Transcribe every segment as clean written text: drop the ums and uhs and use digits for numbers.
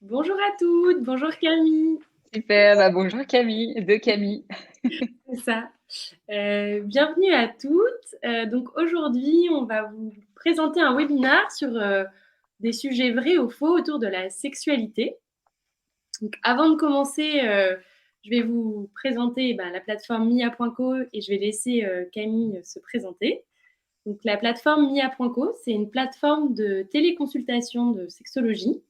Bonjour à toutes, bonjour Camille, Super, bah bonjour Camille, de Camille. c'est ça. Bienvenue à toutes. Donc aujourd'hui, on va vous présenter un webinaire sur des sujets vrais ou faux autour de la sexualité. Donc avant de commencer, je vais vous présenter la plateforme mia.co et je vais laisser Camille se présenter. Donc la plateforme mia.co, c'est une plateforme de téléconsultation de sexologie.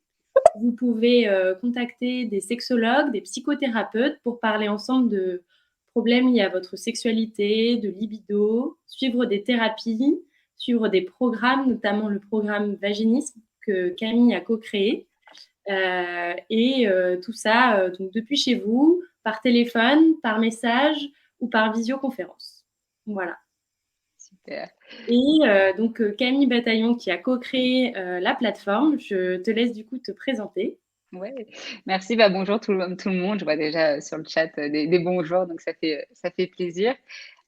Vous pouvez contacter des sexologues, des psychothérapeutes pour parler ensemble de problèmes liés à votre sexualité, de libido, suivre des thérapies, suivre des programmes, notamment le programme Vaginisme que Camille a co-créé. Tout ça donc depuis chez vous, par téléphone, par message ou par visioconférence. Voilà. Super. Camille Bataillon qui a co-créé la plateforme, je te laisse du coup te présenter. Ouais, merci. Bah, bonjour tout le monde. Je vois déjà sur le chat des bonjours, donc ça fait plaisir.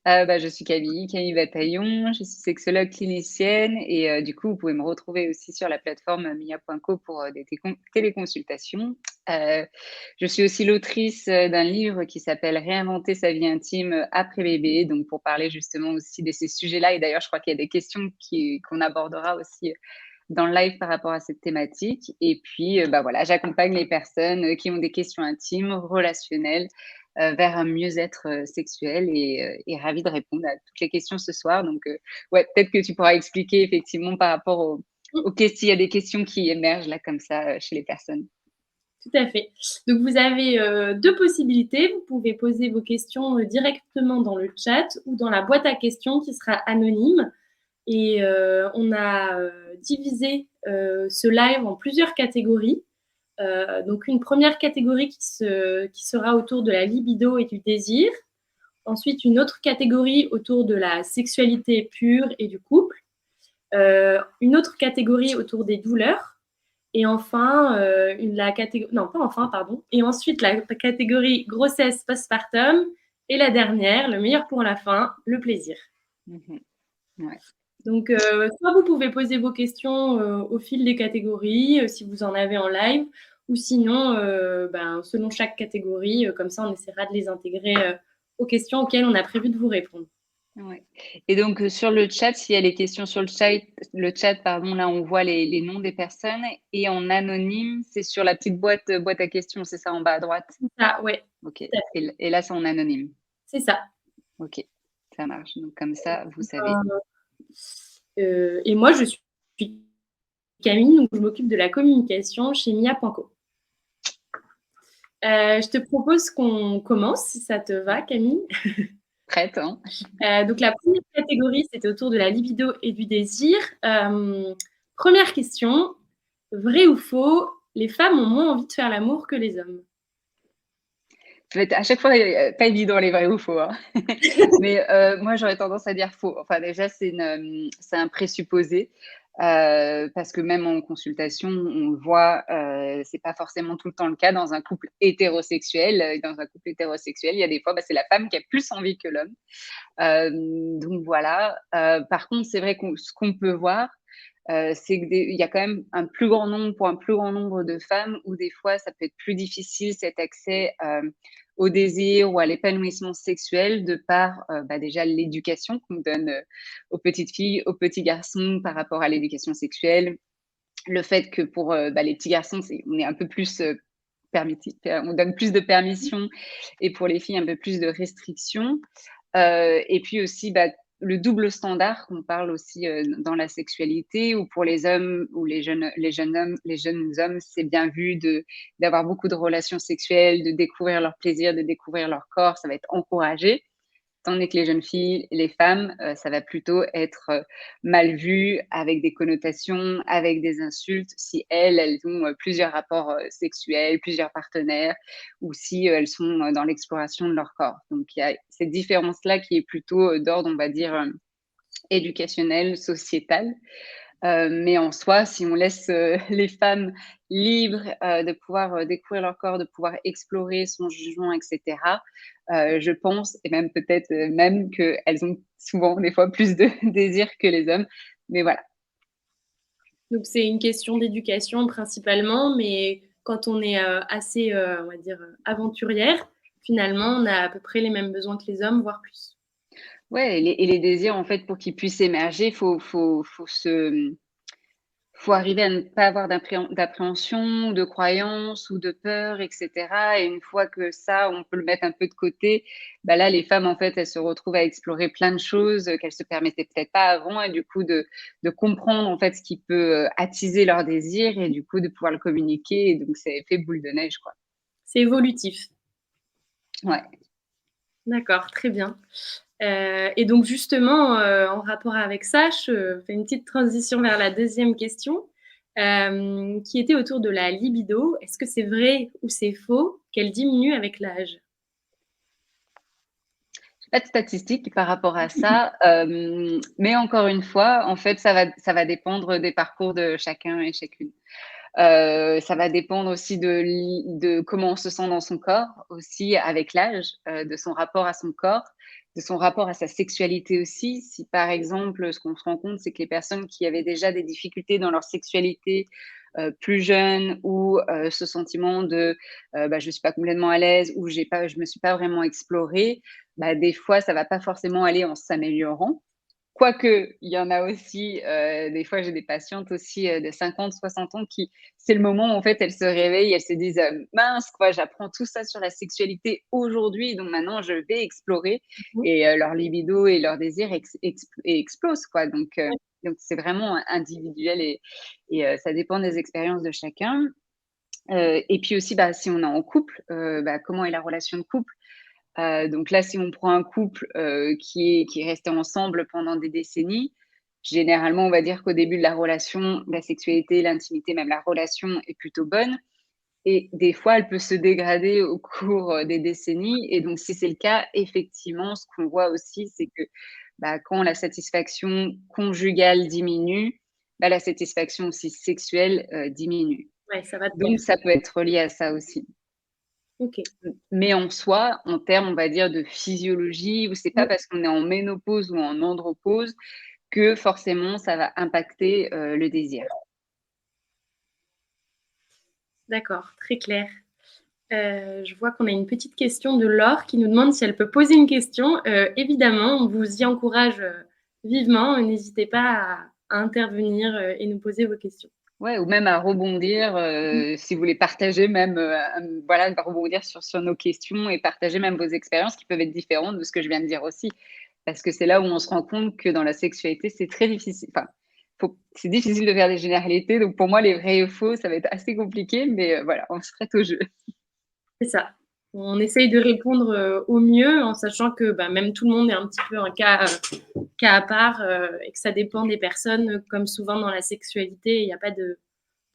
Bah, je suis Camille Bataillon, je suis sexologue clinicienne et du coup, vous pouvez me retrouver aussi sur la plateforme mia.co pour des téléconsultations. Euh, je suis aussi l'autrice d'un livre qui s'appelle Réinventer sa vie intime après bébé, donc pour parler justement aussi de ces sujets-là. Et d'ailleurs, je crois qu'il y a des questions qu'on abordera aussi dans le live par rapport à cette thématique. Et puis, bah voilà, j'accompagne les personnes qui ont des questions intimes, relationnelles, vers un mieux-être sexuel et ravie de répondre à toutes les questions ce soir. Donc, ouais, peut-être que tu pourras expliquer effectivement par rapport aux questions, il y a des questions qui émergent là comme ça chez les personnes. Tout à fait. Donc, vous avez deux possibilités. Vous pouvez poser vos questions directement dans le chat ou dans la boîte à questions qui sera anonyme. Et on a divisé ce live en plusieurs catégories. Donc, une première catégorie qui sera autour de la libido et du désir. Ensuite, une autre catégorie autour de la sexualité pure et du couple. Une autre catégorie autour des douleurs. Et enfin, la catégorie, non, pas enfin, pardon. Et ensuite, la catégorie grossesse postpartum. Et la dernière, le meilleur pour la fin, le plaisir. Mhm. Ouais. Donc, soit vous pouvez poser vos questions au fil des catégories, si vous en avez en live, ou sinon, selon chaque catégorie, comme ça, on essaiera de les intégrer aux questions auxquelles on a prévu de vous répondre. Ouais. Et donc, sur le chat, s'il y a les questions sur le chat, pardon, là, on voit les noms des personnes et en anonyme, c'est sur la petite boîte à questions, c'est ça en bas à droite? Ah, ouais, OK. tout à fait. Et là, c'est en anonyme. C'est ça. OK, ça marche. Donc comme ça, vous savez. Et moi, je suis Camille, donc je m'occupe de la communication chez mia.co. Je te propose qu'on commence, si ça te va, Camille. Prête, hein? Donc la première catégorie, c'était autour de la libido et du désir. Première question, vrai ou faux, les femmes ont moins envie de faire l'amour que les hommes? Ça va être à chaque fois, pas évident les vrais ou faux, hein. Mais moi, j'aurais tendance à dire faux. Enfin déjà, c'est un présupposé, parce que même en consultation, on le voit, c'est pas forcément tout le temps le cas dans un couple hétérosexuel. Dans un couple hétérosexuel, il y a des fois, bah, c'est la femme qui a plus envie que l'homme. Donc voilà. Par contre, c'est vrai ce qu'on peut voir, c'est qu'il y a quand même pour un plus grand nombre de femmes où des fois ça peut être plus difficile cet accès au désir ou à l'épanouissement sexuel de par bah, déjà l'éducation qu'on donne aux petites filles, aux petits garçons par rapport à l'éducation sexuelle. Le fait que pour bah, les petits garçons, on est un peu plus on donne plus de permissions et pour les filles un peu plus de restrictions. Et puis aussi, bah, le double standard qu'on parle aussi dans la sexualité, où pour les hommes ou les jeunes hommes, c'est bien vu d'avoir beaucoup de relations sexuelles, de découvrir leur plaisir, de découvrir leur corps, ça va être encouragé. Tandis que les jeunes filles, les femmes, ça va plutôt être mal vu, avec des connotations, avec des insultes, si elles ont plusieurs rapports sexuels, plusieurs partenaires, ou si elles sont dans l'exploration de leur corps. Donc il y a cette différence-là qui est plutôt d'ordre, on va dire, éducationnel, sociétal. Mais en soi, si on laisse les femmes libres de pouvoir découvrir leur corps, de pouvoir explorer son jugement, etc., je pense, et même peut-être même qu'elles ont souvent des fois plus de désir que les hommes. Mais voilà. Donc c'est une question d'éducation principalement, mais quand on est assez, on va dire, aventurière, finalement, on a à peu près les mêmes besoins que les hommes, voire plus. Ouais, et les désirs, en fait, pour qu'ils puissent émerger, faut arriver à ne pas avoir d'appréhension, de croyances ou de peur, et cetera, et une fois que ça, on peut le mettre un peu de côté, bah, là, les femmes, en fait, elles se retrouvent à explorer plein de choses, qu'elles se permettaient peut-être pas avant, et du coup de comprendre, en fait, ce qui peut, attiser leurs désirs, et du coup de pouvoir le communiquer, et donc c'est effet boule de neige, quoi. C'est évolutif. Ouais. D'accord, très bien. Et donc justement, en rapport avec ça, je fais une petite transition vers la deuxième question, qui était autour de la libido. Est-ce que c'est vrai ou c'est faux qu'elle diminue avec l'âge? Pas de statistiques par rapport à ça, mais encore une fois, en fait, ça va dépendre des parcours de chacun et chacune. Ça va dépendre aussi de comment on se sent dans son corps aussi avec l'âge, de son rapport à son corps, de son rapport à sa sexualité aussi. Si par exemple, ce qu'on se rend compte, c'est que les personnes qui avaient déjà des difficultés dans leur sexualité, plus jeunes, ou ce sentiment de, bah, je suis pas complètement à l'aise, ou je me suis pas vraiment explorée, bah, des fois ça va pas forcément aller en s'améliorant. Quoique, il y en a aussi, des fois j'ai des patientes aussi, de 50, 60 ans qui c'est le moment où en fait elles se réveillent, elles se disent: «Mince quoi, j'apprends tout ça sur la sexualité aujourd'hui, donc maintenant je vais explorer», Mmh. et leur libido et leur désir explosent quoi, donc c'est vraiment individuel, et ça dépend des expériences de chacun. Et puis aussi, bah, si on est en couple, bah, comment est la relation de couple? Donc là, si on prend un couple, qui est resté ensemble pendant des décennies, généralement, on va dire qu'au début de la relation, la sexualité, l'intimité, même la relation est plutôt bonne, et des fois, elle peut se dégrader au cours, des décennies, et donc si c'est le cas, effectivement, ce qu'on voit aussi, c'est que, bah, quand la satisfaction conjugale diminue, bah, la satisfaction aussi sexuelle, diminue. Ouais, ça va de pair. Donc ça peut être relié à ça aussi. OK. Mais en soi, en termes, on va dire, de physiologie, où c'est pas Mmh. parce qu'on est en ménopause ou en andropause que forcément ça va impacter, le désir. D'accord, très clair. Je vois qu'on a une petite question de Laure qui nous demande si elle peut poser une question. Évidemment, on vous y encourage, vivement. N'hésitez pas à intervenir, et nous poser vos questions. Ouais, ou même à rebondir, Mmh. si vous voulez partager même, voilà, rebondir sur nos questions et partager même vos expériences qui peuvent être différentes de ce que je viens de dire aussi. Parce que c'est là où on se rend compte que dans la sexualité, c'est très difficile, enfin, c'est difficile de faire des généralités, donc pour moi, les vrais et faux, ça va être assez compliqué, mais voilà, on se prête au jeu. C'est ça. On essaye de répondre, au mieux en sachant que, bah, même tout le monde est un petit peu un cas à part, et que ça dépend des personnes, comme souvent dans la sexualité, il n'y a pas de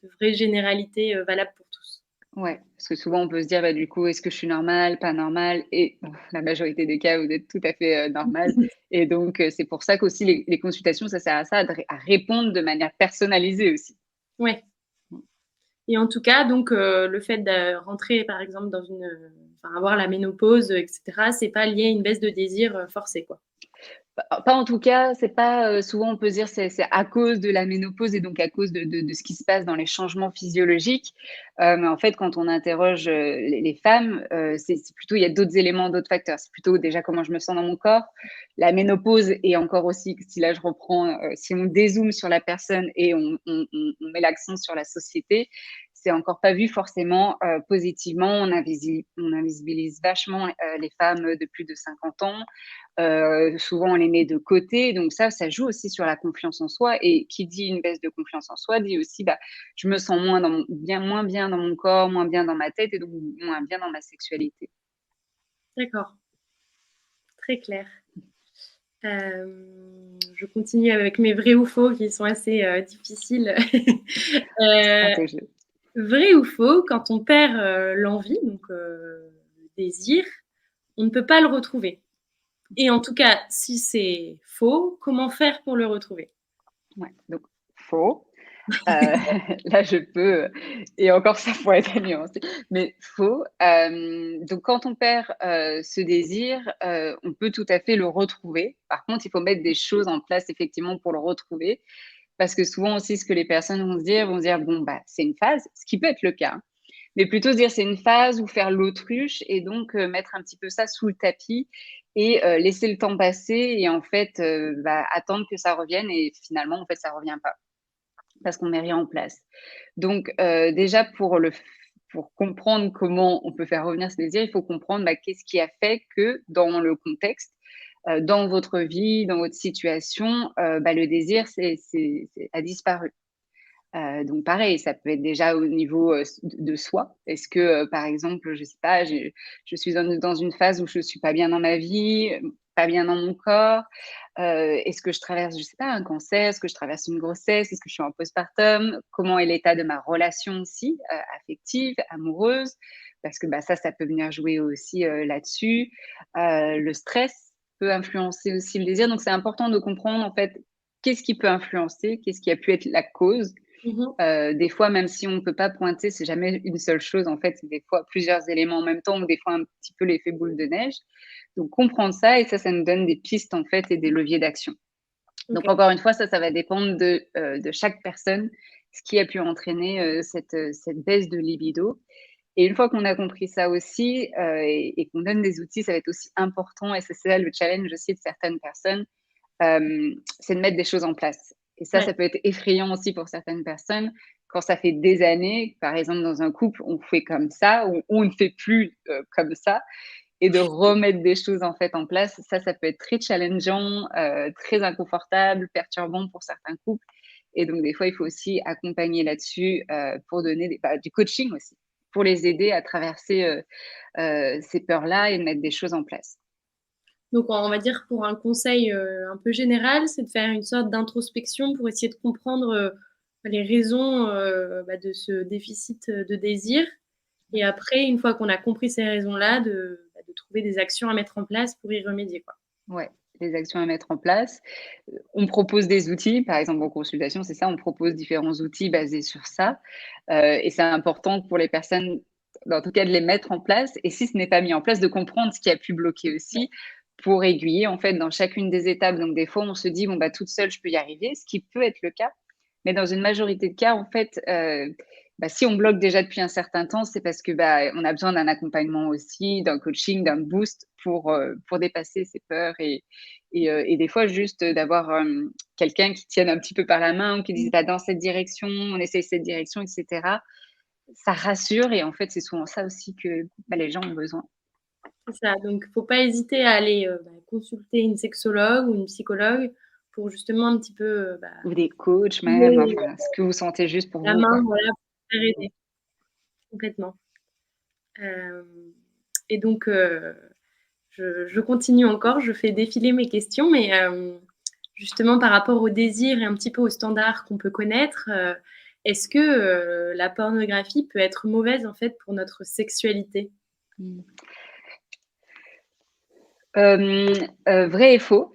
vraie généralité, valable pour tous. Ouais, parce que souvent on peut se dire: «Bah, du coup, est-ce que je suis normale, pas normale?» Et bon, la majorité des cas, vous êtes tout à fait, normale, et donc c'est pour ça qu'aussi les consultations, ça sert à ça, à répondre de manière personnalisée aussi. Ouais. Mmh. Et en tout cas, donc, le fait de rentrer, par exemple, dans une, enfin, avoir la ménopause, et cetera, c'est pas lié à une baisse de désir, forcée, quoi? Pas en tout cas, c'est pas, souvent on peut se dire c'est à cause de la ménopause, et donc à cause de ce qui se passe dans les changements physiologiques. Mais en fait, quand on interroge, les femmes, c'est plutôt il y a d'autres éléments, d'autres facteurs. C'est plutôt déjà comment je me sens dans mon corps. La ménopause, et encore aussi, si là je reprends, si on dézoome sur la personne et on met l'accent sur la société, c'est encore pas vu forcément, positivement. On invisibilise vachement, les femmes de plus de 50 ans. Souvent on les met de côté, donc ça joue aussi sur la confiance en soi, et qui dit une baisse de confiance en soi dit aussi, bah, je me sens moins bien dans mon corps, moins bien dans ma tête, et donc moins bien dans ma sexualité. D'accord, très clair. Je continue avec mes vrais ou faux qui sont assez, difficiles. On se Heu, prête au jeu. Vrai ou faux, quand on perd, l'envie, donc, le désir, on ne peut pas le retrouver? Et en tout cas, si c'est faux, comment faire pour le retrouver? Ouais, donc faux. Heu, là je peux, et encore ça pourrait être nuancé, mais faux. Donc quand on perd, ce désir, on peut tout à fait le retrouver. Par contre, il faut mettre des choses en place effectivement pour le retrouver. Parce que souvent aussi, ce que les personnes vont se dire: «Bon, bah, c'est une phase», ce qui peut être le cas, hein. mais plutôt se dire c'est une phase ou faire l'autruche et donc mettre un petit peu ça sous le tapis et laisser le temps passer et en fait attendre que ça revienne et finalement en fait ça revient pas parce qu'on met rien en place. Donc déjà pour comprendre comment on peut faire revenir ce désir, il faut comprendre qu'est-ce qui a fait que dans le contexte, dans votre vie, dans votre situation, le désir a disparu. Donc pareil, ça peut être déjà au niveau, de soi. Est-ce que, par exemple, je sais pas, je suis dans une phase où je suis pas bien dans ma vie, pas bien dans mon corps? Est-ce que je traverse, je sais pas, un cancer? Est-ce que je traverse une grossesse? Est-ce que je suis en postpartum? Comment est l'état de ma relation aussi, affective, amoureuse? Parce que, ça peut venir jouer aussi, là-dessus. Le stress peut influencer aussi le désir. Donc c'est important de comprendre, en fait, qu'est-ce qui peut influencer? Qu'est-ce qui a pu être la cause? Mmh. Des fois, même si on ne peut pas pointer, c'est jamais une seule chose, en fait, c'est des fois plusieurs éléments en même temps ou des fois un petit peu l'effet boule de neige. Donc comprendre ça et ça nous donne des pistes, en fait et des leviers d'action. Donc OK. encore une fois, ça va dépendre de chaque personne, ce qui a pu entraîner, cette baisse de libido et une fois qu'on a compris ça aussi, et qu'on donne des outils, ça va être aussi important et c'est ça le challenge aussi de certaines personnes, c'est de mettre des choses en place. Et Ouais. ça peut être effrayant aussi pour certaines personnes. Quand ça fait des années, par exemple, dans un couple, on fait comme ça ou on ne fait plus comme ça et de remettre des choses en fait en place, ça peut être très challengeant, très inconfortable, perturbant pour certains couples. Et donc, des fois, il faut aussi accompagner là-dessus pour donner du coaching aussi, pour les aider à traverser ces peurs-là et mettre des choses en place. Donc on va dire pour un conseil, un peu général, c'est de faire une sorte d'introspection pour essayer de comprendre, les raisons, de ce déficit, de désir et après une fois qu'on a compris ces raisons-là, de trouver des actions à mettre en place pour y remédier, quoi. Ouais, les actions à mettre en place. On propose des outils, par exemple en consultation, c'est ça, on propose différents outils basés sur ça, et c'est important pour les personnes, en tout cas de les mettre en place et si ce n'est pas mis en place, de comprendre ce qui a pu bloquer aussi pour aiguiller en fait dans chacune des étapes. Donc des fois, on se dit: «Bon, toute seule, je peux y arriver», ce qui peut être le cas, mais dans une majorité de cas, en fait, si on bloque déjà depuis un certain temps, c'est parce que, on a besoin d'un accompagnement aussi, d'un coaching, d'un boost pour dépasser ces peurs et des fois juste, d'avoir, quelqu'un qui tienne un petit peu par la main ou qui dise: Mmh. «Va dans cette direction, on essaye cette direction» et cetera. Ça rassure et en fait, c'est souvent ça aussi que, les gens ont besoin. C'est ça, donc faut pas hésiter à aller, consulter une sexologue ou une psychologue pour justement un petit peu, Ou des coachs même, filer enfin, ce que vous sentez juste pour la vous, main, quoi. voilà, pour se faire aider, complètement. Hem et donc je continue encore, je fais défiler mes questions, mais justement par rapport au désir et un petit peu aux standards qu'on peut connaître, est-ce que, la pornographie peut être mauvaise, en fait, pour notre sexualité? Mmh. Vrai et faux.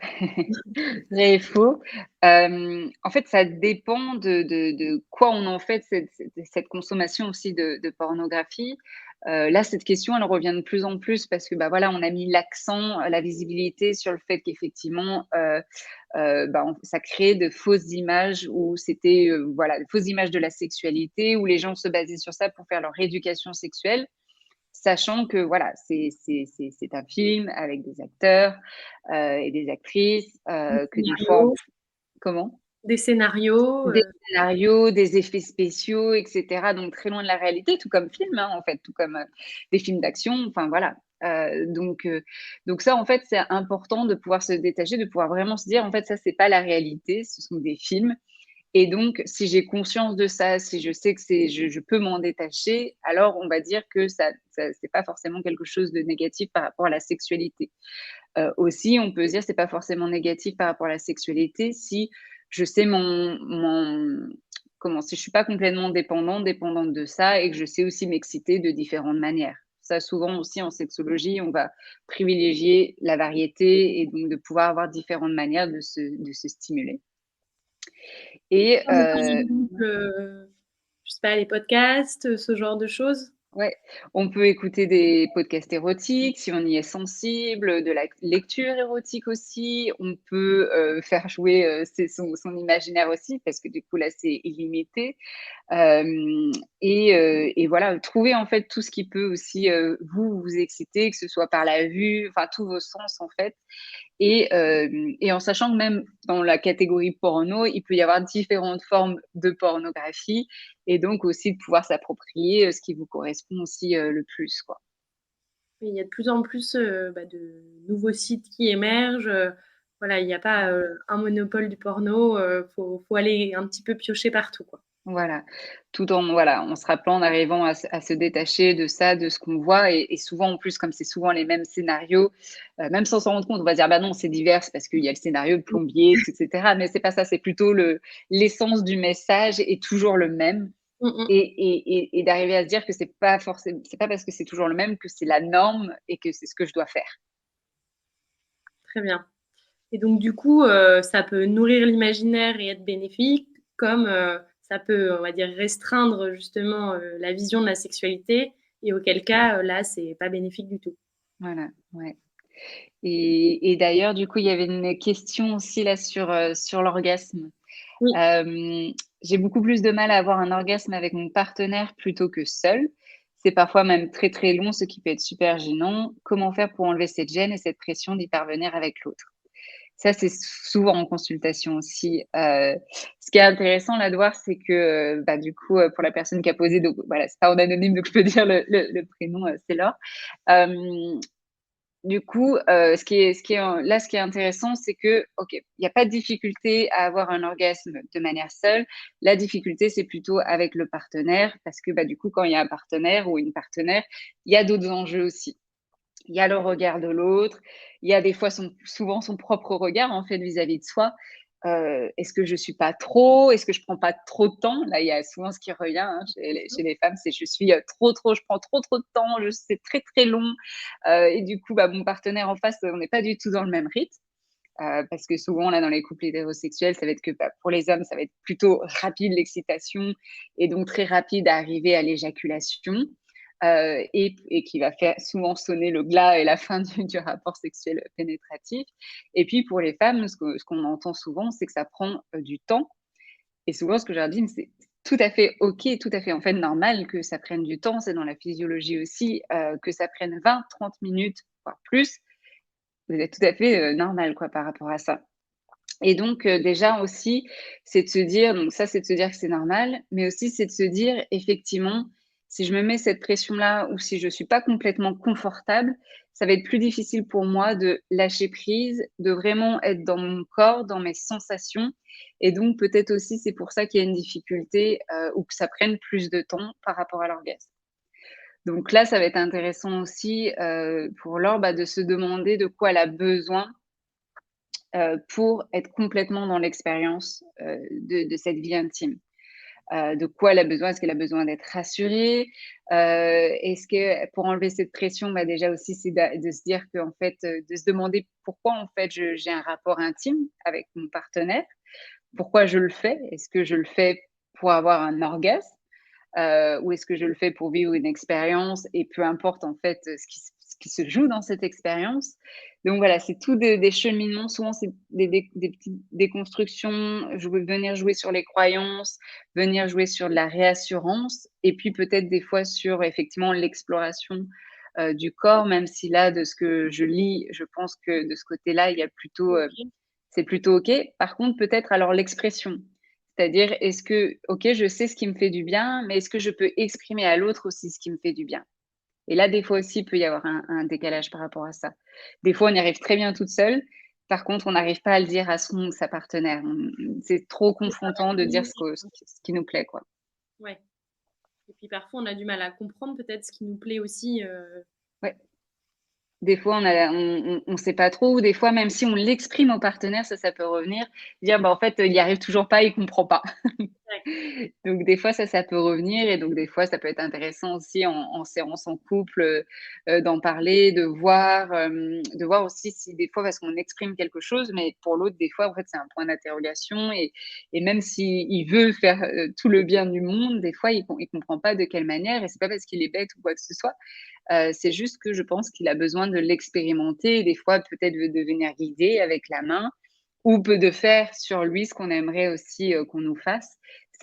Vrai et faux. En fait, ça dépend de quoi on en fait de cette consommation aussi de pornographie. Là, cette question, elle revient de plus en plus parce que, voilà, on a mis l'accent, la visibilité sur le fait qu'effectivement, ça crée de fausses images où c'était, voilà, de fausses images de la sexualité, où les gens se basaient sur ça pour faire leur éducation sexuelle. Sachant que voilà, c'est un film avec des acteurs, et des actrices, Des que des fois scénarios comment? des scénarios, Des scénarios, des effets spéciaux et cetera, donc très loin de la réalité, tout comme film, hein, en fait, tout comme, des films d'action, enfin voilà. Donc ça, en fait, c'est important de pouvoir se détacher, de pouvoir vraiment se dire: «En fait, ça, c'est pas la réalité, ce sont des films». Et donc, si j'ai conscience de ça, si je sais que je peux m'en détacher, alors on va dire que ça c'est pas forcément quelque chose de négatif par rapport à la sexualité. Aussi, on peut se dire c'est pas forcément négatif par rapport à la sexualité si je sais si je suis pas complètement dépendante de ça et que je sais aussi m'exciter de différentes manières. Ça, souvent aussi en sexologie, on va privilégier la variété et donc de pouvoir avoir différentes manières de se stimuler et comme par exemple, je sais pas, les podcasts, ce genre de choses? ouais, on peut écouter des podcasts érotiques si on y est sensible, de la lecture érotique aussi. On peut, faire jouer, son imaginaire aussi parce que du coup là, c'est illimité. Hem Et voilà, trouver en fait tout ce qui peut aussi, vous exciter, que ce soit par la vue, enfin tous vos sens en fait. Et en sachant que même dans la catégorie porno, il peut y avoir différentes formes de pornographie et donc aussi de pouvoir s'approprier, ce qui vous correspond aussi, le plus, quoi. Et il y a de plus en plus de nouveaux sites qui émergent. Voilà, il n'y a pas un monopole du porno. Faut aller un petit peu piocher partout, quoi. Voilà, tout en voilà, en se rappelant, en arrivant à se détacher de ça, de ce qu'on voit et souvent en plus comme c'est souvent les mêmes scénarios, même sans s'en rendre compte, on va dire: «Bah non, c'est divers parce qu'il y a le scénario de plombier et cetera», mais c'est pas ça, c'est plutôt l'essence du message est toujours le même Mm, mm. et d'arriver à se dire que c'est pas parce que c'est toujours le même que c'est la norme et que c'est ce que je dois faire. Très bien. Et donc, du coup, ça peut nourrir l'imaginaire et être bénéfique, comme ça peut, on va dire, restreindre justement la vision de la sexualité, et auquel cas, là, c'est pas bénéfique du tout. Voilà, ouais. Et d'ailleurs, du coup, il y avait une question aussi là sur l'orgasme. Oui, J'ai beaucoup plus de mal à avoir un orgasme avec mon partenaire plutôt que seul. C'est parfois même très, très long, ce qui peut être super gênant. Comment faire pour enlever cette gêne et cette pression d'y parvenir avec l'autre? Ça, c'est souvent en consultation aussi. Ce qui est intéressant là de voir, c'est que, bah, du coup, pour la personne qui a posé, donc voilà, c'est pas en anonyme, donc je peux dire le prénom, c'est Laure. Hem, du coup, ce qui est intéressant, c'est que, OK, il y a pas de difficulté à avoir un orgasme de manière seule. La difficulté, c'est plutôt avec le partenaire parce que, bah, du coup, quand il y a un partenaire ou une partenaire, il y a d'autres enjeux aussi. Il y a le regard de l'autre, il y a des fois souvent son propre regard, en fait, vis-à-vis de soi. Est-ce que je suis pas trop? Est-ce que je prends pas trop de temps? Là, il y a souvent ce qui revient, hein, chez les femmes, c'est: «Je suis, trop, je prends trop de temps, je c'est très, très long». Et du coup, bah, mon partenaire en face, on n'est pas du tout dans le même rythme, parce que souvent, là, dans les couples hétérosexuels, ça va être que, bah, pour les hommes, ça va être plutôt rapide l'excitation et donc très rapide à arriver à l'éjaculation, et qui va faire souvent sonner le glas et la fin du rapport sexuel pénétratif. Et puis pour les femmes, ce qu'on entend souvent, c'est que ça prend, du temps et souvent ce que je leur dis, mais c'est tout à fait OK, tout à fait, en fait, normal que ça prenne du temps. C'est dans la physiologie aussi, que ça prenne 20-30 minutes, voire plus. Vous êtes tout à fait, normal, quoi, par rapport à ça. Et donc, déjà aussi, c'est de se dire donc ça, c'est de se dire que c'est normal, mais aussi c'est de se dire effectivement, si je me mets cette pression-là ou si je suis pas complètement confortable, ça va être plus difficile pour moi de lâcher prise, de vraiment être dans mon corps, dans mes sensations et donc peut-être aussi c'est pour ça qu'il y a une difficulté, ou que ça prenne plus de temps par rapport à l'orgasme. Donc là, ça va être intéressant aussi, pour Laure, bah, de se demander de quoi elle a besoin pour être complètement dans l'expérience, de cette vie intime. De quoi elle a besoin? Est-ce qu'elle a besoin d'être rassurée? Est-ce que pour enlever cette pression, bah, déjà aussi, c'est de se dire qu'en fait, de se demander pourquoi en fait j'ai un rapport intime avec mon partenaire? Pourquoi je le fais? Est-ce que je le fais pour avoir un orgasme? Ou est-ce que je le fais pour vivre une expérience et peu importe en fait, ce qui se joue dans cette expérience. Donc voilà, c'est tout des cheminements, souvent c'est des petites déconstructions, venir jouer sur les croyances, venir jouer sur de la réassurance et puis peut-être des fois sur effectivement l'exploration, du corps, même si là, de ce que je lis, je pense que de ce côté-là, il y a plutôt, OK. c'est plutôt OK. Par contre, peut-être alors l'expression. C'est-à-dire, est-ce que, OK, je sais ce qui me fait du bien, mais est-ce que je peux exprimer à l'autre aussi ce qui me fait du bien? Et là, des fois aussi, il peut y avoir un décalage par rapport à ça. Des fois, on y arrive très bien toute seule. Par contre, on n'arrive pas à le dire à son ou sa partenaire. C'est trop C'est pas confrontant de dire ce qui nous plaît, quoi. Ouais. Et puis parfois, on a du mal à comprendre peut-être ce qui nous plaît aussi. Ouais. Des fois, on sait pas trop ou des fois, même si on l'exprime au partenaire, ça peut revenir, dire: «Bah, en fait, il y arrive toujours pas, il comprend pas». Ouais. Donc des fois, ça peut revenir et donc des fois, ça peut être intéressant aussi en séance en couple, d'en parler, de voir aussi si des fois parce qu'on exprime quelque chose, mais pour l'autre, des fois, en fait, c'est un point d'interrogation et même s'il veut faire, tout le bien du monde, des fois, il comprend pas de quelle manière et c'est pas parce qu'il est bête ou quoi que ce soit. C'est juste que je pense qu'il a besoin de l'expérimenter et des fois peut-être de venir guider avec la main ou peut de faire sur lui ce qu'on aimerait aussi, qu'on nous fasse.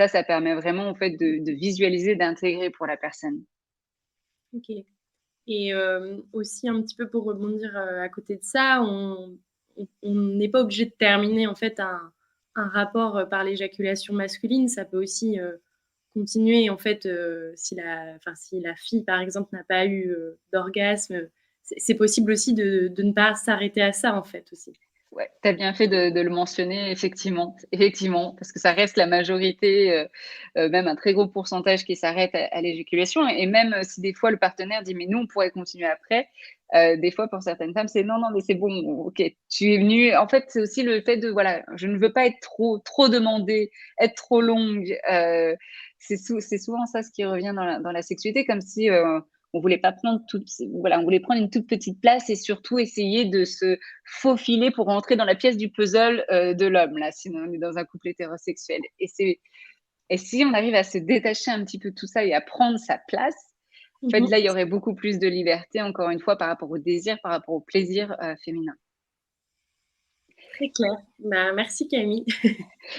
ça permet vraiment en fait de visualiser, d'intégrer pour la personne. OK. Et aussi un petit peu pour rebondir, à côté de ça, on n'est pas obligé de terminer en fait un rapport, par l'éjaculation masculine. Ça peut aussi, continuer en fait, si la fille par exemple n'a pas eu, d'orgasme, c'est possible aussi de ne pas s'arrêter à ça en fait aussi. Ouais, tu as bien fait de le mentionner effectivement, parce que ça reste la majorité, même un très gros pourcentage qui s'arrête à l'éjaculation et même, si des fois le partenaire dit: «Mais nous, on pourrait continuer après», des fois pour certaines femmes, c'est: «Non, non, mais c'est bon, OK, tu es venue». En fait, c'est aussi le fait de voilà, je ne veux pas être trop demandée, être trop longue, c'est souvent ça ce qui revient dans la sexualité comme si, on voulait pas prendre voilà, on voulait prendre une toute petite place et surtout essayer de se faufiler pour rentrer dans la pièce du puzzle, de l'homme, là, sinon on est dans un couple hétérosexuel et si on arrive à se détacher un petit peu de tout ça et à prendre sa place, en fait, Mmh. là, il y aurait beaucoup plus de liberté, encore une fois, par rapport au désir, par rapport au plaisir, féminin. Très clair. Bah, merci Camille.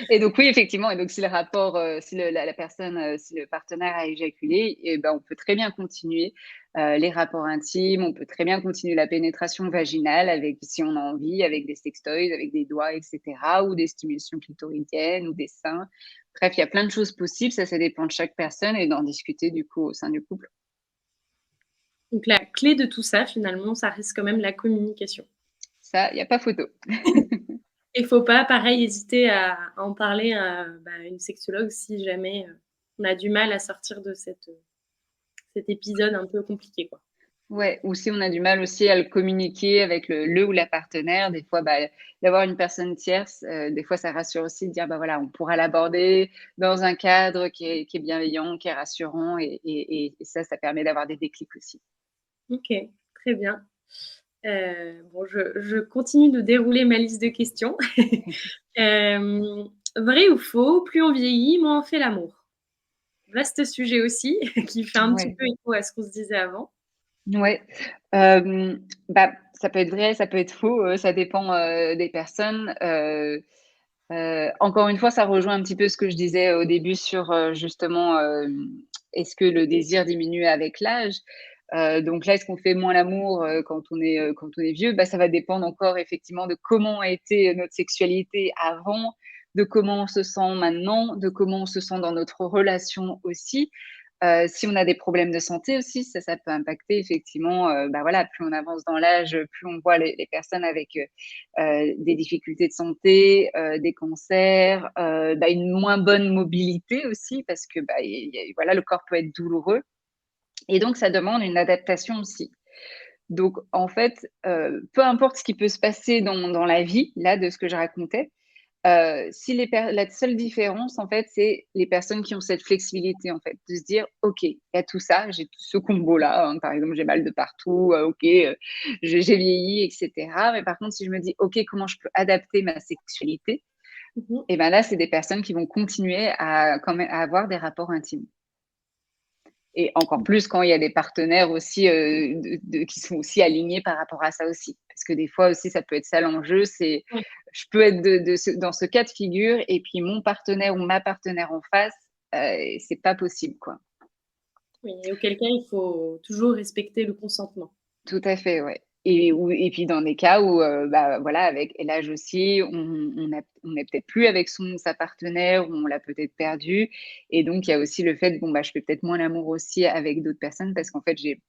Et donc oui, effectivement et donc si le rapport, si le la personne, si le partenaire a éjaculé et ben, on peut très bien continuer, les rapports intimes, on peut très bien continuer la pénétration vaginale avec si on a envie, avec des sextoys, avec des doigts et cetera ou des stimulations clitoridiennes ou des seins. Bref, il y a plein de choses possibles, ça dépend de chaque personne et d'en discuter du coup au sein du couple. Donc la clé de tout ça finalement, ça reste quand même la communication. Ça, il y a pas photo. Il faut pas, pareil, hésiter à en parler à, bah, une sexologue si jamais, on a du mal à sortir de cet épisode un peu compliqué, quoi. Ouais, ou si on a du mal aussi à le communiquer avec le ou la partenaire, des fois, bah, d'avoir une personne tierce, des fois ça rassure aussi de dire: «Bah, voilà, on pourra l'aborder dans un cadre qui est bienveillant, qui est rassurant» et ça permet d'avoir des déclics aussi. OK, très bien. Bon, je continue de dérouler ma liste de questions. Hem, Vrai ou faux, plus on vieillit, moins on fait l'amour? Vaste sujet aussi, qui fait un petit Ouais, peu écho à ce qu'on se disait avant. ouais, bah, ça peut être vrai, ça peut être faux, ça dépend, des personnes, encore une fois, ça rejoint un petit peu ce que je disais au début sur, justement, est-ce que le désir diminue avec l'âge? Donc là, est-ce qu'on fait moins l'amour, quand on est vieux? Bah, ça va dépendre encore effectivement de comment a été notre sexualité avant, de comment on se sent maintenant, de comment on se sent dans notre relation aussi. Si on a des problèmes de santé aussi, ça peut impacter effectivement, bah, voilà, plus on avance dans l'âge, plus on voit les personnes avec, des difficultés de santé, des cancers, bah, une moins bonne mobilité aussi parce que, bah, voilà, le corps peut être douloureux et donc ça demande une adaptation aussi. Donc en fait, peu importe ce qui peut se passer dans la vie, là, de ce que je racontais, si la seule différence, en fait, c'est les personnes qui ont cette flexibilité, en fait, de se dire: «OK, il y a tout ça, j'ai tout ce combo-là, hein». Par exemple, j'ai mal de partout, OK, j'ai vieilli et cetera. Mais par contre, si je me dis: «OK, comment je peux adapter ma sexualité?» Mmh mh. et ben là, c'est des personnes qui vont continuer à quand même à avoir des rapports intimes. Et encore plus quand il y a des partenaires aussi, qui sont aussi alignés par rapport à ça aussi. Parce que des fois aussi, ça peut être ça l'enjeu, c'est Oui, je peux être dans ce cas de figure et puis mon partenaire ou ma partenaire en face, c'est pas possible, quoi. oui, et auquel cas il faut toujours respecter le consentement. Tout à fait, ouais. Et puis dans des cas où, bah, voilà, avec l'âge aussi, on est peut-être plus avec sa partenaire, ou on l'a peut-être perdu et donc il y a aussi le fait, bon, bah, je fais peut-être moins l'amour aussi avec d'autres personnes parce qu'en fait, j'ai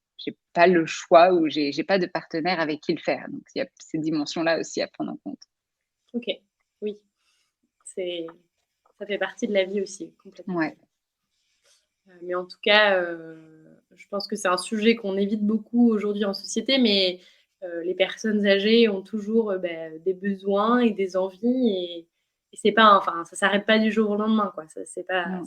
pas le choix ou j'ai pas de partenaire avec qui le faire. Donc il y a ces dimensions-là aussi à prendre en compte. OK, oui, c'est ça fait partie de la vie aussi, complètement. Ouais. Mais en tout cas, je pense que c'est un sujet qu'on évite beaucoup aujourd'hui en société, mais les personnes âgées ont toujours, des besoins et des envies et c'est pas enfin, ça s'arrête pas du jour au lendemain, quoi. Ça, Mmh. c'est pas vrai.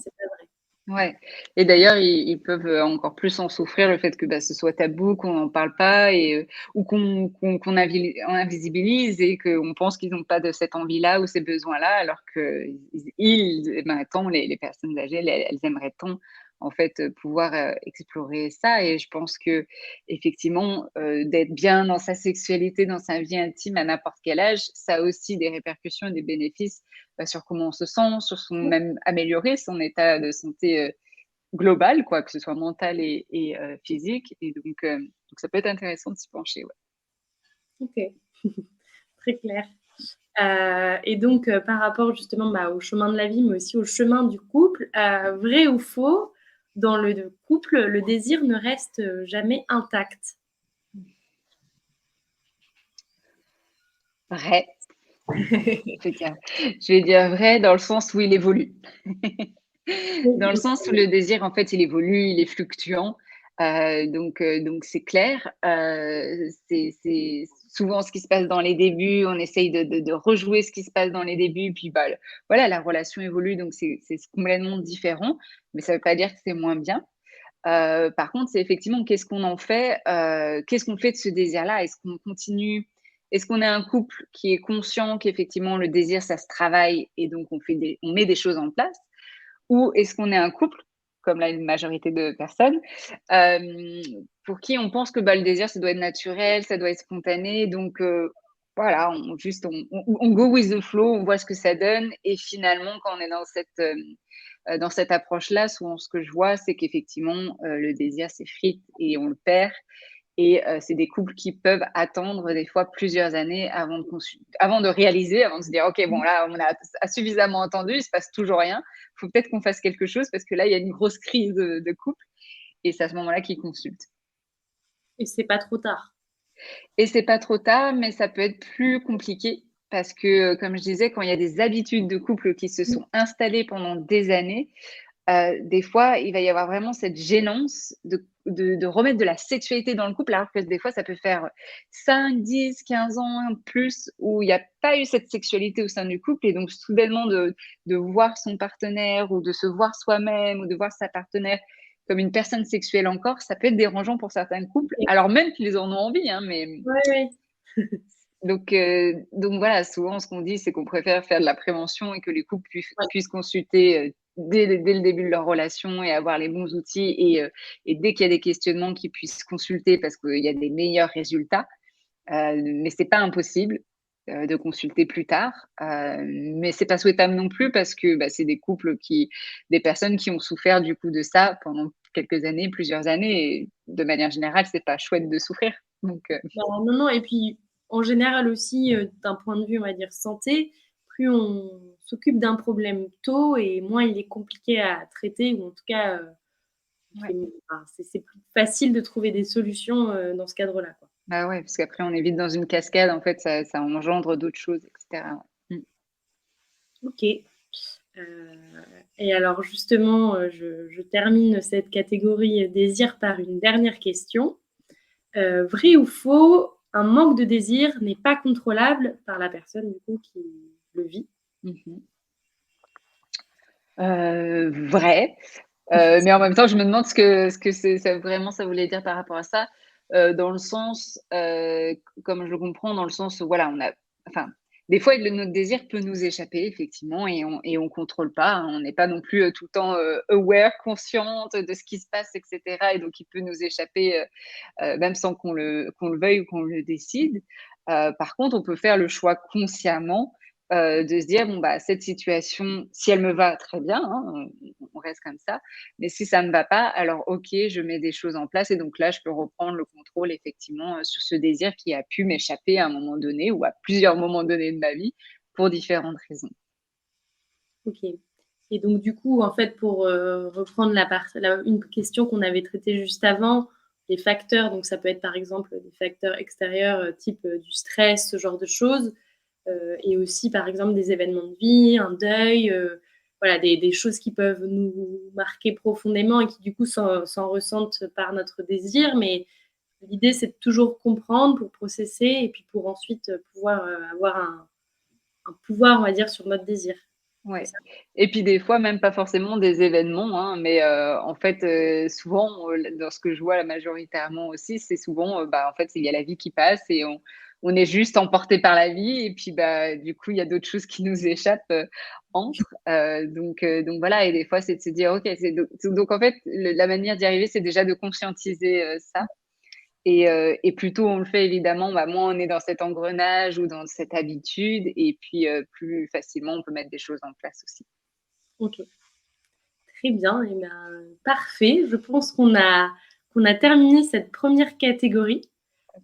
Ouais et d'ailleurs, ils peuvent, encore plus en souffrir, le fait que, bah, ce soit tabou, qu'on n'en parle pas et ou qu'on on invisibilise et qu'on pense qu'ils n'ont pas de cette envie-là ou ces besoins-là, alors qu'ils ben, tant les personnes âgées, elles aimeraient tant en fait, pouvoir, explorer ça et je pense qu'effectivement, d'être bien dans sa sexualité, dans sa vie intime à n'importe quel âge, ça a aussi des répercussions et des bénéfices, sur comment on se sent, sur son même améliorer son état de santé, global quoi, que ce soit mental et physique et donc ça peut être intéressant de s'y pencher, ouais. OK, très clair. Et donc, par rapport justement, au chemin de la vie, mais aussi au chemin du couple, vrai ou faux, dans le couple, le désir ne reste, jamais intact? Vrai, je vais dire vrai dans le sens où il évolue. Dans le sens où le désir, en fait, il évolue, il est fluctuant, donc c'est clair. C'est souvent ce qui se passe dans les débuts, on essaye de rejouer ce qui se passe dans les débuts, puis, bah, voilà, la relation évolue, donc c'est complètement différent, mais ça ne veut pas dire que c'est moins bien. Par contre, c'est effectivement qu'est-ce qu'on en fait? Qu'est-ce qu'on fait de ce désir-là? Est-ce qu'on continue? Est-ce qu'on est un couple qui est conscient qu'effectivement le désir, ça se travaille et donc on met des choses en place? Ou est-ce qu'on est un couple, comme là une majorité de personnes, hem, pour qui on pense que, bah, le désir, ça doit être naturel, ça doit être spontané, donc voilà, on go with the flow, on voit ce que ça donne et finalement, quand on est dans cette approche-là, souvent ce que je vois, c'est qu'effectivement, le désir s'effrite et on le perd et c'est des couples qui peuvent attendre des fois plusieurs années avant de réaliser, avant de se dire: «OK, bon là, on a suffisamment entendu, il se passe toujours rien. Il faut peut-être qu'on fasse quelque chose parce que là, il y a une grosse crise de couple» et c'est à ce moment-là qu'ils consultent. Et c'est pas trop tard? Et c'est pas trop tard, mais ça peut être plus compliqué parce que, comme je disais, quand il y a des habitudes de couple qui se Mmh. sont installées pendant des années, des fois, il va y avoir vraiment cette gênance de remettre de la sexualité dans le couple, alors que des fois, ça peut faire 5, 10, 15 ans, plus, où il y a pas eu cette sexualité au sein du couple et donc soudainement de voir son partenaire ou de se voir soi-même ou de voir sa partenaire comme une personne sexuelle encore, ça peut être dérangeant pour certains couples, OK. alors même qu'ils en ont envie, hein, mais Ouais, ouais. donc voilà, souvent ce qu'on dit, c'est qu'on préfère faire de la prévention et que les couples Ouais. puissent consulter, dès le début de leur relation et avoir les bons outils et dès qu'il y a des questionnements, qu'ils puissent consulter parce qu'il y a des meilleurs résultats. Mais c'est pas impossible, de consulter plus tard, mais c'est pas souhaitable non plus parce que, bah, c'est des personnes qui ont souffert du coup de ça pendant quelques années, plusieurs années et de manière générale, c'est pas chouette de souffrir donc Bah, non, non et puis, en général aussi, d'un point de vue, on va dire santé, plus on s'occupe d'un problème tôt et moins il est compliqué à traiter ou en tout cas, il ouais. fait enfin, c'est plus facile de trouver des solutions, dans ce cadre-là, quoi. Bah, ouais, parce qu'après on est vite dans une cascade, en fait, ça engendre d'autres choses et cetera, ouais. Mmh. OK, heu et alors justement, je termine cette catégorie, désir par une dernière question. Vrai ou faux, un manque de désir n'est pas contrôlable par la personne du coup qui le vit? Mmh mh. Vrai, mais en même temps, je me demande ce que c'est ça vraiment ça voulait dire par rapport à ça, dans le sens, comme je le comprends, dans le sens où voilà, enfin, des fois, notre désir peut nous échapper effectivement et on contrôle pas, hein. On n'est pas non plus, tout le temps, aware, consciente de ce qui se passe et cetera et donc il peut nous échapper, même sans qu'on le veuille ou qu'on le décide. Par contre, on peut faire le choix consciemment, de se dire: «Bon, bah, cette situation, si elle me va, très bien, hein, on reste comme ça, mais si ça ne me va pas, alors OK, je mets des choses en place» et donc là, je peux reprendre le contrôle effectivement, sur ce désir qui a pu m'échapper à un moment donné ou à plusieurs moments donnés de ma vie pour différentes raisons. OK et donc du coup, en fait, pour, reprendre une question qu'on avait traitée juste avant, les facteurs, donc ça peut être par exemple des facteurs extérieurs, type, du stress, ce genre de choses, et aussi par exemple des événements de vie, un deuil, voilà des choses qui peuvent nous marquer profondément et qui du coup s'en ressentent par notre désir. Mais l'idée, c'est de toujours comprendre pour processer et puis pour ensuite, pouvoir, avoir un pouvoir, on va dire, sur notre désir. C'est Ouais ça? et puis des fois même pas forcément des événements, hein, mais en fait, souvent, dans ce que je vois là majoritairement aussi, c'est souvent, bah, en fait, il y a la vie qui passe et on est juste emporté par la vie et puis, bah, du coup, il y a d'autres choses qui nous échappent, entre. Donc voilà et des fois, c'est de se dire: «OK, c'est donc en fait, la manière d'y arriver, c'est déjà de conscientiser, ça et plus tôt on le fait évidemment, bah, moins on est dans cet engrenage ou dans cette habitude et puis, plus facilement on peut mettre des choses en place aussi. OK, très bien et ben, parfait. Je pense qu'on a terminé cette première catégorie.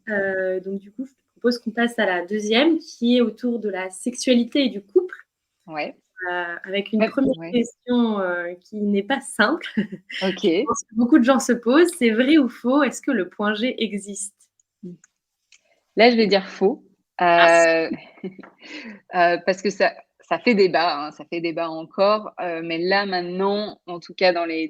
Donc du coup, je te propose qu'on passe à la deuxième, qui est autour de la sexualité et du couple, Ouais. avec une Même première ouais. question, qui n'est pas simple. Je OK. pense que beaucoup de gens se posent, c'est vrai ou faux? Est-ce que le point G existe? Mmh. Là, je vais dire faux, Ah, parce que ça fait débat, hein, ça fait débat encore, mais là, maintenant, en tout cas dans les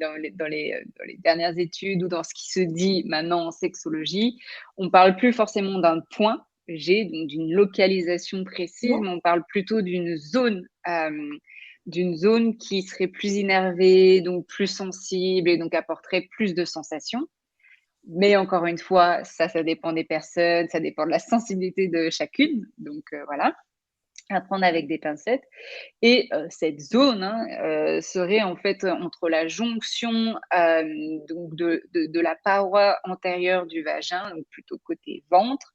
dernières études ou dans ce qui se dit maintenant en sexologie, on parle plus forcément d'un point G, donc d'une localisation précise, bon, mais on parle plutôt d'une zone qui serait plus innervée, donc plus sensible et donc apporterait plus de sensations. Mais encore une fois, ça dépend des personnes, ça dépend de la sensibilité de chacune, donc voilà, à prendre avec des pincettes et cette zone, hein, serait en fait entre la jonction, donc de la paroi antérieure du vagin, donc plutôt côté ventre,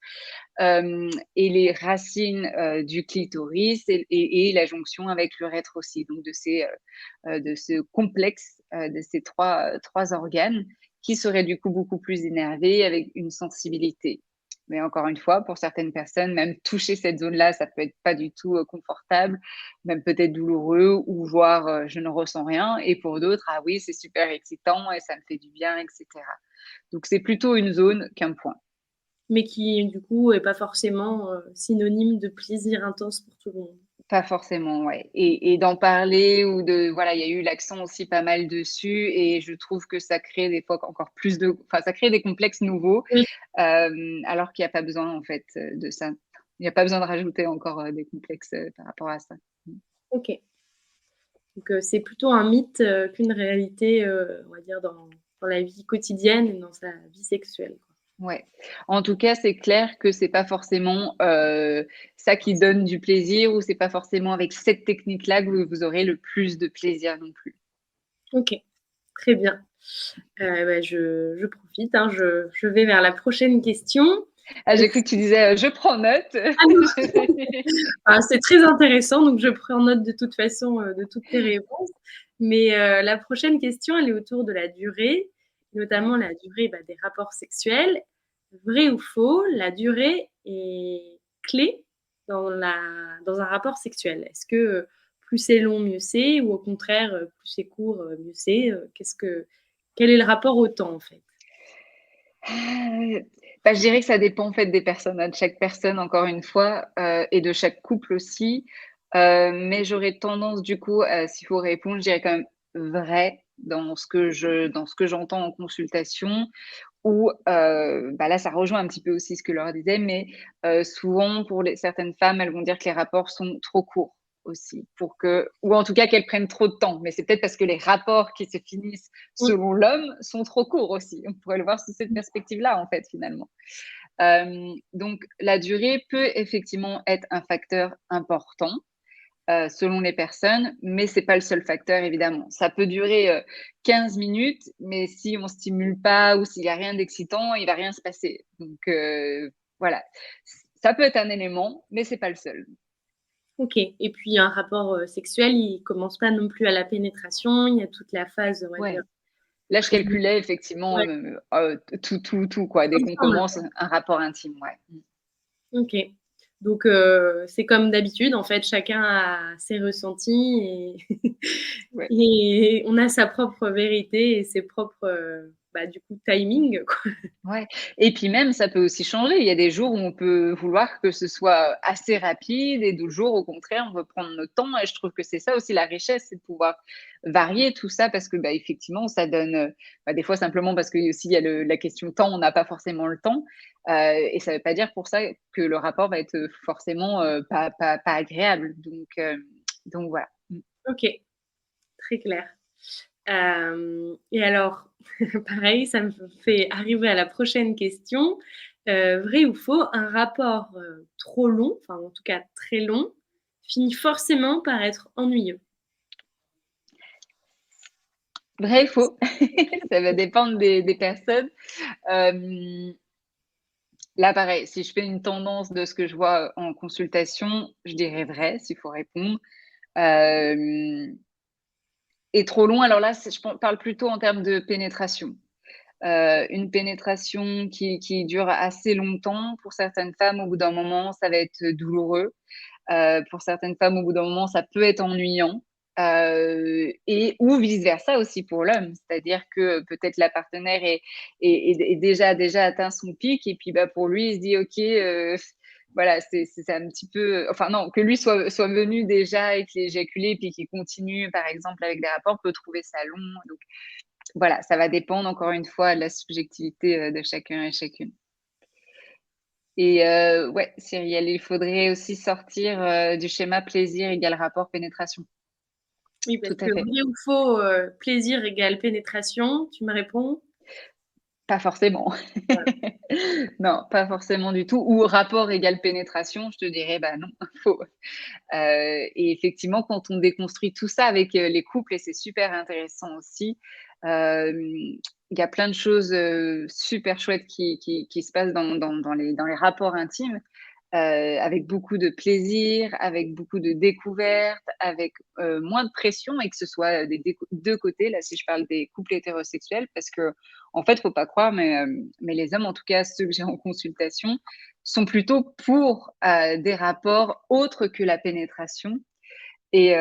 et les racines, du clitoris et la jonction avec l'urètre aussi, donc de ce complexe, de ces 3 organes qui seraient du coup beaucoup plus énervés avec une sensibilité. Mais encore une fois, pour certaines personnes, même toucher cette zone-là, ça peut être pas du tout, confortable, même peut-être douloureux ou voire, je ne ressens rien et pour d'autres, ah oui, c'est super excitant et ça me fait du bien et cetera. Donc c'est plutôt une zone qu'un point. mais qui du coup est pas forcément, synonyme de plaisir intense pour tout le monde. Pas forcément, ouais et d'en parler ou de voilà, il y a eu l'accent aussi pas mal dessus et je trouve que ça crée des fois encore plus de enfin, ça crée des complexes nouveaux, Oui, alors qu'il y a pas besoin en fait, de ça. Il y a pas besoin de rajouter encore, des complexes, par rapport à ça. Mmh. OK. Donc c'est plutôt un mythe, qu'une réalité, on va dire dans la vie quotidienne et dans sa vie sexuelle, quoi. Ouais. En tout cas, c'est clair que c'est pas forcément, ça qui donne du plaisir ou c'est pas forcément avec cette technique-là que vous aurez le plus de plaisir non plus. OK, très bien. Bah, je profite, hein, je vais vers la prochaine question. Ah, j'ai Est-ce cru que tu disais, «Je prends note». Ah non, c'est très intéressant, donc je prends note de toute façon, de toutes tes réponses. Mais, la prochaine question, elle est autour de la durée, Ouais. notamment la durée, bah, des rapports sexuels. Vrai ou faux, la durée est clé dans un rapport sexuel? Est-ce que, plus c'est long, mieux c'est ou au contraire, plus c'est court, mieux c'est? Quel est le rapport au temps, en fait? Bah, je dirais que ça dépend en fait des personnes, hein, de chaque personne encore une fois, et de chaque couple aussi. Mais j'aurais tendance du coup, s'il faut répondre, je dirais quand même vrai dans ce que j'entends en consultation où, bah, là ça rejoint un petit peu aussi ce que Laure disait, mais, souvent pour certaines femmes, elles vont dire que les rapports sont trop courts aussi pour que ou en tout cas qu'elles prennent trop de temps. Mais c'est peut-être parce que les rapports qui se finissent Mmh. selon l'homme sont trop courts aussi. On pourrait le voir sous cette perspective-là en fait finalement. Donc la durée peut effectivement être un facteur important, selon les personnes, mais c'est pas le seul facteur évidemment. Ça peut durer, 15 minutes, mais si on stimule pas ou s'il y a rien d'excitant, il va rien se passer. Donc voilà, ça peut être un élément, mais c'est pas le seul. OK et puis un rapport, sexuel, il commence pas non plus à la pénétration, il y a toute la phase, on va dire, Ouais. Là, je préliminaire. calculais effectivement, Ouais, tout quoi, dès qu'on ensemble. commence un rapport intime, ouais. Mmh. OK. Donc c'est comme d'habitude, en fait, chacun a ses ressentis et Ouais. et on a sa propre vérité et ses propres, bah, du coup, timing, quoi. Ouais et puis même, ça peut aussi changer. Il y a des jours où on peut vouloir que ce soit assez rapide et d'autres jours, au contraire, on veut prendre notre temps et je trouve que c'est ça aussi la richesse, c'est de pouvoir varier tout ça parce que, bah, effectivement, ça donne, bah, des fois simplement parce que aussi il y a la question temps, on n'a pas forcément le temps, et ça ne veut pas dire pour ça que le rapport va être, forcément, pas agréable donc voilà. Mmh. OK, très clair. Et alors, pareil, ça me fait arriver à la prochaine question. Vrai ou faux, un rapport, trop long, enfin en tout cas très long, finit forcément par être ennuyeux? Vrai et faux. Ça va dépendre des personnes. Hem, Là, pareil, si je fais une tendance de ce que je vois en consultation, je dirais vrai, s'il faut répondre. Hem Et trop long, alors là, c'est je parle plutôt en termes de pénétration. Une pénétration qui dure assez longtemps, pour certaines femmes, au bout d'un moment, ça va être douloureux. Pour certaines femmes, au bout d'un moment, ça peut être ennuyant, et ou vice versa aussi pour l'homme. C'est-à-dire que peut-être la partenaire est déjà atteint son pic et puis, bah, pour lui, il se dit: «OK, voilà, c'est un petit peu» enfin non, que lui soit venu déjà et qu'il ait éjaculé puis qu'il continue, par exemple, avec des rapports, peut trouver ça long. Donc voilà, ça va dépendre encore une fois de la subjectivité, de chacun et chacune. Et ouais, Cyrielle, il faudrait aussi sortir, du schéma plaisir égale rapport pénétration. Oui, parce Tout que à fait. vrai ou faux, plaisir égale pénétration, tu me réponds? Pas forcément. Voilà. Non, pas forcément du tout. Ou rapport égale pénétration, je te dirais: «Bah non, faux». Et effectivement, quand on déconstruit tout ça avec, les couples et c'est super intéressant aussi, hem, il y a plein de choses, super chouettes qui se passent dans les rapports intimes, avec beaucoup de plaisir, avec beaucoup de découvertes, avec, moins de pression et que ce soit des 2 côtés. Là, si je parle des couples hétérosexuels parce que en fait, faut pas croire, mais les hommes, en tout cas ceux que j'ai en consultation, sont plutôt pour, des rapports autres que la pénétration et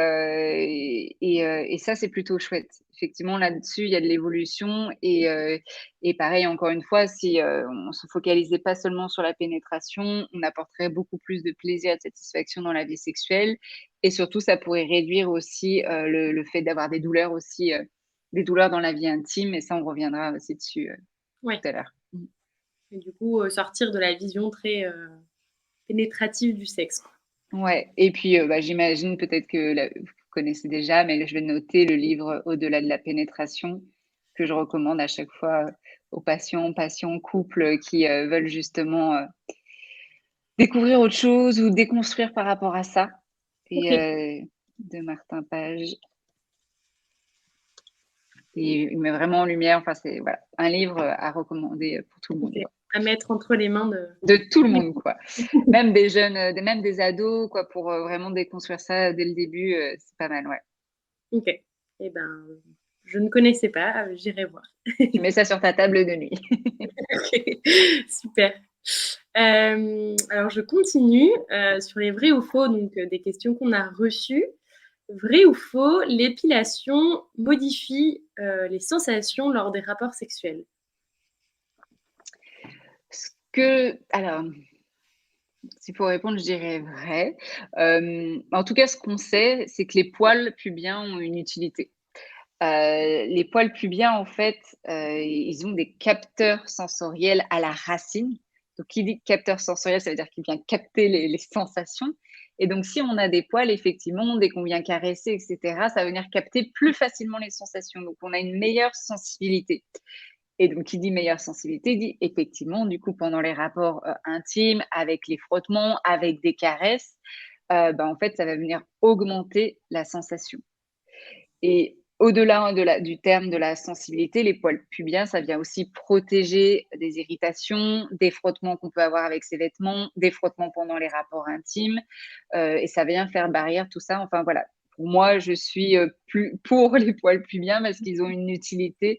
ça, c'est plutôt chouette. Effectivement, là-dessus, il y a de l'évolution et pareil, encore une fois, si, on se focalisait pas seulement sur la pénétration, on apporterait beaucoup plus de plaisir et de satisfaction dans la vie sexuelle et surtout, ça pourrait réduire aussi, le fait d'avoir des douleurs aussi, des douleurs dans la vie intime et ça, on reviendra aussi dessus, Ouais, tout à l'heure. Mmh. et du coup, sortir de la vision très, pénétrative du sexe, quoi. Ouais et puis, bah, j'imagine peut-être que vous connaissez déjà, mais je vais noter le livre «Au-delà de la pénétration» que je recommande à chaque fois, aux patients, couples, qui, veulent justement, découvrir autre chose ou déconstruire par rapport à ça et OK. de Martin Page et il met vraiment en lumière enfin c'est voilà, un livre, à recommander, pour tout le OK. monde, quoi. À mettre entre les mains de De tout le tous les monde, couples. quoi. Même des jeunes, même des ados, quoi, pour, vraiment déconstruire ça dès le début, c'est pas mal, ouais. OK. Et ben, je ne connaissais pas, j'irai voir. Tu mets ça sur ta table de nuit. OK, super. Alors je continue, sur les vrais ou faux, donc des questions qu'on a reçues. Vrai ou faux, l'épilation modifie, les sensations lors des rapports sexuels? Ce que alors, s'il faut répondre, je dirais vrai. En tout cas, ce qu'on sait, c'est que les poils pubiens ont une utilité. Les poils pubiens, en fait, ils ont des capteurs sensoriels à la racine. Donc qui dit capteur sensoriel, ça veut dire qu'il vient capter les sensations et donc si on a des poils, effectivement, dès qu'on vient caresser et cetera, ça va venir capter plus facilement les sensations. Donc on a une meilleure sensibilité. Et donc, qui dit meilleure sensibilité, dit effectivement, du coup, pendant les rapports, intimes, avec les frottements, avec des caresses, bah, en fait, ça va venir augmenter la sensation. Et au-delà du terme de la sensibilité, les poils pubiens, ça vient aussi protéger des irritations, des frottements qu'on peut avoir avec ses vêtements, des frottements pendant les rapports intimes, et ça vient faire barrière, tout ça. Enfin voilà, pour moi, je suis, plus pour les poils pubiens parce qu'ils ont une utilité,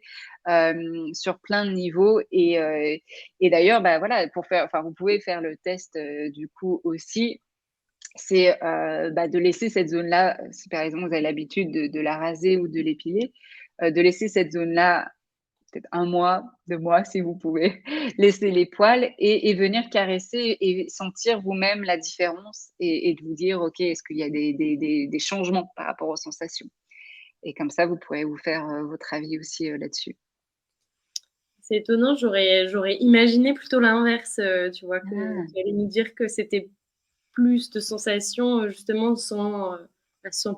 sur plein de niveaux et d'ailleurs, bah, voilà, vous pouvez faire le test, du coup aussi c'est, bah, de laisser cette zone-là, si par exemple vous avez l'habitude de la raser ou de l'épiler, de laisser cette zone-là peut-être 1 mois, 2 mois si vous pouvez, laisser les poils et venir caresser et sentir vous-même la différence et de vous dire: «OK, est-ce qu'il y a des changements par rapport aux sensations?» et comme ça vous pourrez vous faire, votre avis aussi, là-dessus. C'est étonnant, j'aurais imaginé plutôt l'inverse, tu vois? Que Ah! tu allais nous dire que c'était plus de sensations, justement sans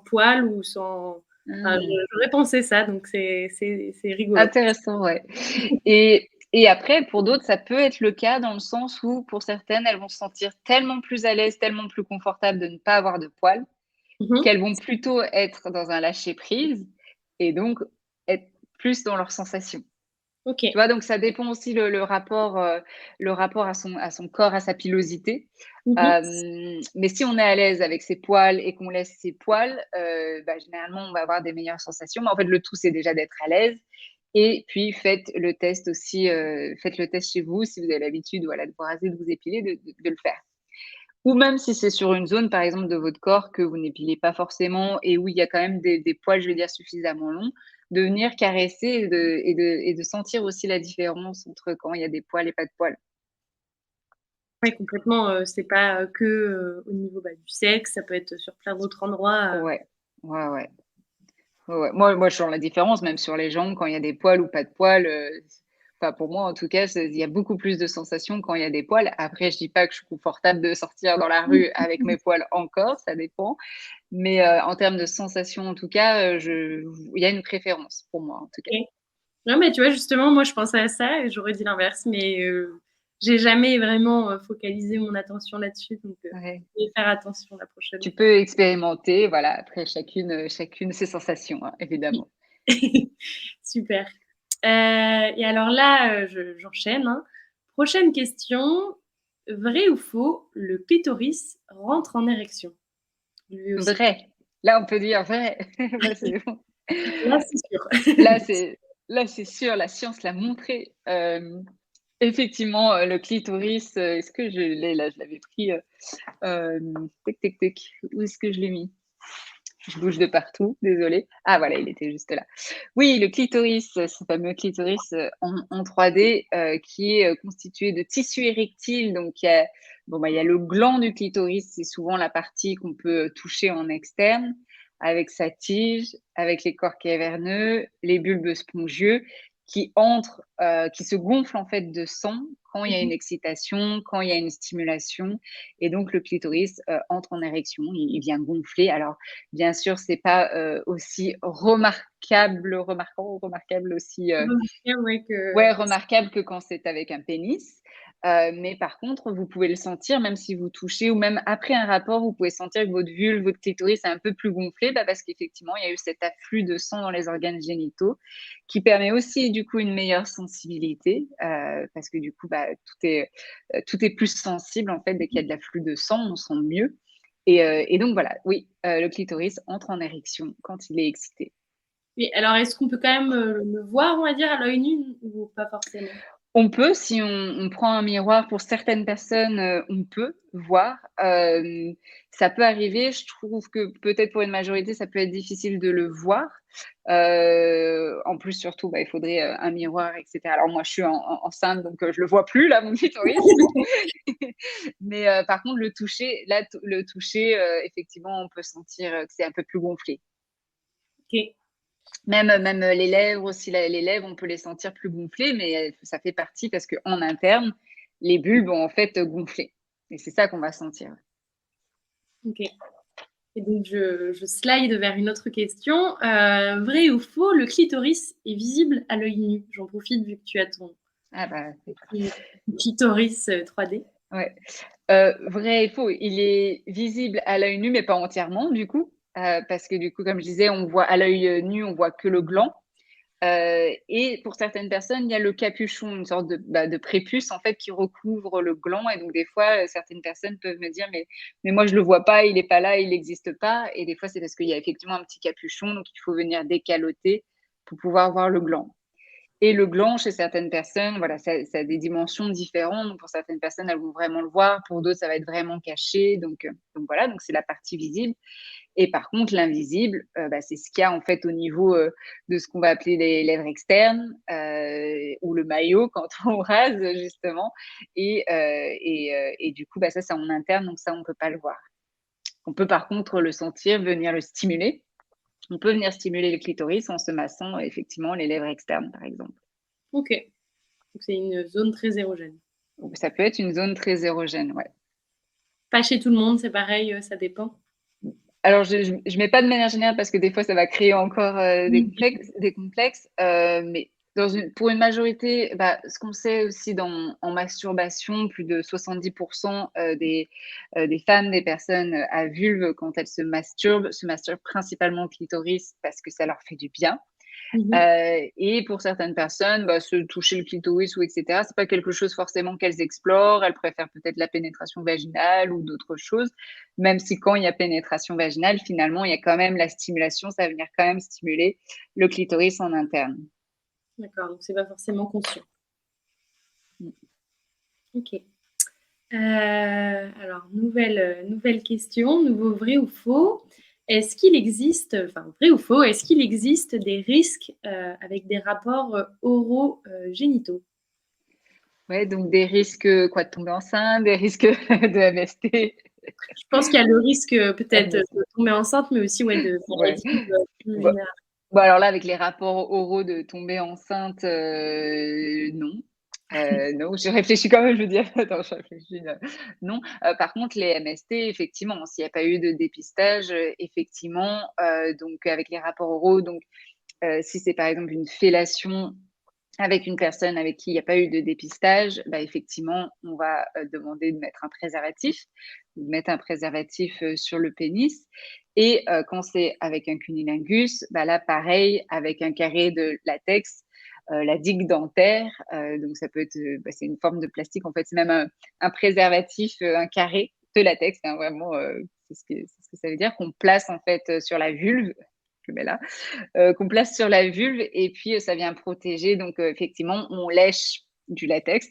poils ou sans enfin, Mmh. j'aurais pensé ça, donc c'est rigolo. Intéressant, ouais et Et après, pour d'autres, ça peut être le cas dans le sens où, pour certaines, elles vont se sentir tellement plus à l'aise, tellement plus confortables de ne pas avoir de poils, Mmh. qu'elles vont plutôt être dans un lâcher prise et donc être plus dans leurs sensations. Tu OK. vois? Donc ça dépend aussi le rapport à son corps, à sa pilosité. Mmh. Mais si on est à l'aise avec ses poils et qu'on laisse ses poils, bah, généralement, on va avoir des meilleures sensations. Mais en fait, le tout, c'est déjà d'être à l'aise et puis faites le test aussi, faites le test chez vous si vous avez l'habitude, voilà, de vous raser, de vous épiler, de le faire. Ou même si c'est sur une zone, par exemple, de votre corps que vous n'épilez pas forcément et où il y a quand même des poils, je veux dire, suffisamment longs, de venir caresser et de sentir aussi la différence entre quand il y a des poils et pas de poils. Ouais, complètement, c'est pas, que, au niveau, bah, du sexe, ça peut être sur plein d'autres endroits. Ouais, ouais, ouais. Ouais, ouais. Moi, je sens la différence, même sur les jambes, quand il y a des poils ou pas de poils, enfin, pour moi, en tout cas, il y a beaucoup plus de sensations quand il y a des poils. Après, je dis pas que je suis confortable de sortir dans la rue avec mes poils encore, ça dépend. Mais, en termes de sensations, en tout cas, il y a une préférence pour moi, en tout cas. OK. Non, mais tu vois, justement, moi, je pensais à ça et j'aurais dit l'inverse, mais j'ai jamais vraiment, focalisé mon attention là-dessus, donc Ouais. je vais faire attention la prochaine Tu fois. peux expérimenter, voilà, après chacune ses sensations, hein, Oui. évidemment. Super. Et alors là, j'enchaîne, hein. Prochaine question, vrai ou faux, le clitoris rentre en érection? Lui aussi. Vrai, là, on peut dire vrai. Là, c'est bon. Là, c'est sûr. Là, c'est là, c'est sûr, la science l'a montré. Effectivement, le clitoris, est-ce que je l'ai là? Je l'avais pris, tic, tic, tic. Où est-ce que je l'ai mis? Je bouge de partout, désolée. Ah voilà, il était juste là. Oui, le clitoris, ce fameux clitoris, en 3D, qui est, constitué de tissu érectile. Donc il y a bon, bah, il y a le gland du clitoris, c'est souvent la partie qu'on peut toucher en externe, avec sa tige, avec les corps caverneux, les bulbes spongieux qui se gonflent en fait de sang quand il y a une Mmh. excitation, quand il y a une stimulation et donc le clitoris, entre en érection, il vient gonfler. Alors bien sûr, c'est pas, aussi remarquable aussi, Remarqué, ouais, ouais, que remarquable que quand c'est avec un pénis. Mais par contre, vous pouvez le sentir même si vous touchez ou même après un rapport, vous pouvez sentir que votre vulve, votre clitoris est un peu plus gonflé, bah, parce qu'effectivement, il y a eu cet afflux de sang dans les organes génitaux qui permet aussi, du coup, une meilleure sensibilité, parce que du coup, bah, tout est plus sensible, en fait, dès qu'il y a de l'afflux de sang, on sent mieux et donc voilà, oui, le clitoris entre en érection quand il est excité. oui, alors est-ce qu'on peut quand même, le voir, on va dire, à l'œil nu ou pas forcément? On peut, si on prend un miroir pour certaines personnes, on peut voir. Ça peut arriver, je trouve que peut-être pour une majorité, ça peut être difficile de le voir. En plus, surtout, bah, il faudrait, un miroir et cetera. Alors moi, je suis enceinte, donc je le vois plus là, mon clitoris. Mais par contre, le toucher, effectivement, on peut sentir, que c'est un peu plus gonflé. OK. Même les lèvres aussi, les lèvres, on peut les sentir plus gonflées, mais ça fait partie parce qu'en interne, les bulbes ont en fait gonflé et c'est ça qu'on va sentir. OK. Et donc je slide vers une autre question. Vrai ou faux, le clitoris est visible à l'œil nu? J'en profite vu que tu as ton Ah bah, petit clitoris, 3D. ouais. Vrai et faux, il est visible à l'œil nu, mais pas entièrement du coup, parce que du coup, comme je disais, on voit à l'œil, nu, on voit que le gland. Et pour certaines personnes, il y a le capuchon, une sorte de prépuce en fait qui recouvre le gland et donc des fois, certaines personnes peuvent me dire: «Mais moi je le vois pas, il est pas là, il n'existe pas» et des fois c'est parce qu'il y a effectivement un petit capuchon, donc il faut venir décaloter pour pouvoir voir le gland. Et le gland, chez certaines personnes, voilà, ça a des dimensions différentes. Donc pour certaines personnes, elles vont vraiment le voir, pour d'autres, ça va être vraiment caché. Donc voilà, donc c'est la partie visible. Et par contre, l'invisible, bah, c'est ce qu'il y a en fait au niveau, de ce qu'on va appeler les lèvres externes, ou le maillot quand on rase justement et du coup, bah, ça, c'est en interne, donc ça, on peut pas le voir. On peut par contre le sentir, venir le stimuler. On peut venir stimuler le clitoris en se massant effectivement les lèvres externes, par exemple. OK. Donc c'est une zone très érogène. Donc ça peut être une zone très érogène, ouais. Pas chez tout le monde, c'est pareil, ça dépend? Alors je mets pas de manière générale parce que des fois ça va créer encore, Oui. des complexes, mais Pour une majorité, ce qu'on sait aussi en masturbation, plus de 70 des femmes, des personnes à vulve, quand elles se masturbent principalement au clitoris parce que ça leur fait du bien. Mmh. Et pour certaines personnes, se toucher le clitoris ou et cetera, c'est pas quelque chose forcément qu'elles explorent. Elles préfèrent peut-être la pénétration vaginale ou d'autres choses, même si quand il y a pénétration vaginale, finalement, il y a quand même la stimulation, ça va venir quand même stimuler le clitoris en interne. D'accord, donc c'est pas forcément conscient. Mmh. OK. Alors nouvelle question, nouveau vrai ou faux. Est-ce qu'il existe, enfin vrai ou faux, est-ce qu'il existe des risques, avec des rapports, oraux, génitaux? Ouais, donc des risques, quoi? De tomber enceinte, des risques de MST? Je pense qu'il y a le risque, peut-être, MST. de tomber enceinte, mais aussi, ouais, de Ouais. maladies, plus Bah générales. alors là, avec les rapports oraux de tomber enceinte, non. Non, j'ai réfléchi quand même, je veux dire, attends, je réfléchis, non. Par contre, les MST, effectivement, s'il y a pas eu de dépistage, effectivement, donc avec les rapports oraux, donc si c'est par exemple une fellation avec une personne avec qui il y a pas eu de dépistage, effectivement, on va, demander de mettre un préservatif, de mettre un préservatif, sur le pénis et quand c'est avec un cunnilingus, là, pareil, avec un carré de latex, la digue dentaire, donc ça peut être, c'est une forme de plastique, en fait, c'est même un préservatif, un carré de latex, hein, vraiment, c'est ce que ça veut dire, qu'on place, en fait, sur la vulve, je le mets là, qu'on place sur la vulve et puis ça vient protéger. Donc, effectivement, on lèche du latex.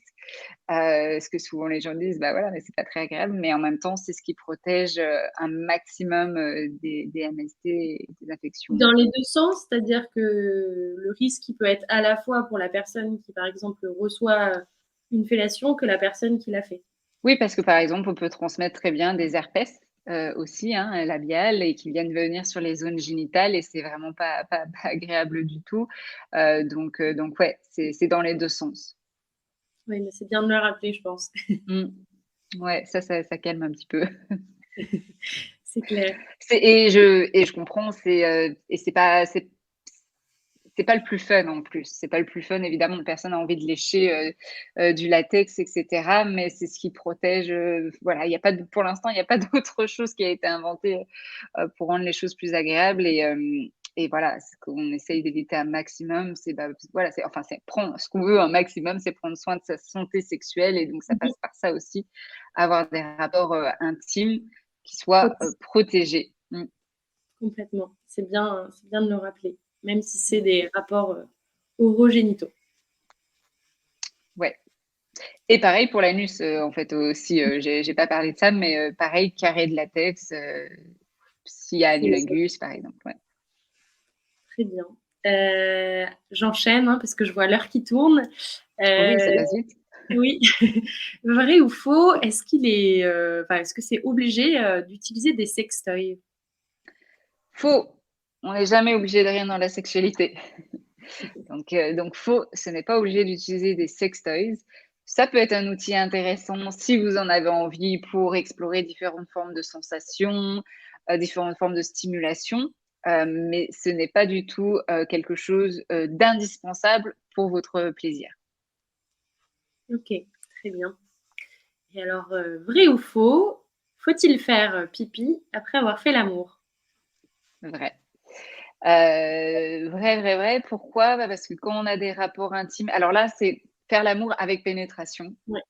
Ce que souvent les gens disent, bah voilà, mais c'est pas très agréable, mais en même temps, c'est ce qui protège un maximum des MST et des infections. Dans les 2 sens, c'est-à-dire que le risque, il peut être à la fois pour la personne qui, par exemple, reçoit, une fellation que la personne qui l'a fait? Oui, parce que par exemple, on peut transmettre très bien des herpès aussi, hein, labiales et qui viennent venir sur les zones génitales et c'est vraiment pas agréable du tout. Donc ouais, c'est dans les 2 sens. Oui, mais c'est bien de le rappeler, je pense. Mmh. Ouais, ça calme un petit peu. C'est clair. Et je comprends, c'est pas le plus fun en plus. C'est pas le plus fun, évidemment, personne n'a envie de lécher, du latex et cetera, mais c'est ce qui protège, voilà, il y a pas de pour l'instant, il y a pas d'autre chose qui a été inventée, pour rendre les choses plus agréables et voilà, ce qu'on essaye d'éviter un maximum, voilà, c'est prendre ce qu'on veut un maximum, c'est prendre soin de sa santé sexuelle et donc ça Mmh mh. passe par ça aussi, avoir des rapports, intimes qui soient, protégés. Mmh, Complètement. C'est bien de le rappeler, même si c'est des rapports, orogénitaux. ouais. Et pareil pour l'anus, en fait aussi, j'ai pas parlé de ça, mais pareil, carré de latex, s'il y a C'est anilingus, par exemple, ouais. très bien. J'enchaîne, hein, parce que je vois l'heure qui tourne. Oui, ça Heu, passe vite. oui. Vrai ou faux, est-ce qu'il est, enfin, est-ce que c'est obligé, d'utiliser des sextoys? Faux, on n'est jamais obligé de rien dans la sexualité. Donc faux, ce n'est pas obligé d'utiliser des sextoys. Ça peut être un outil intéressant si vous en avez envie pour explorer différentes formes de sensations, différentes formes de stimulation, mais ce n'est pas du tout, quelque chose, d'indispensable pour votre plaisir. OK, très bien. Et alors, vrai ou faux, faut-il faire, pipi après avoir fait l'amour? Vrai. Vrai, vrai, vrai. Pourquoi? Parce que quand on a des rapports intimes alors là, c'est faire l'amour avec pénétration. Ouais.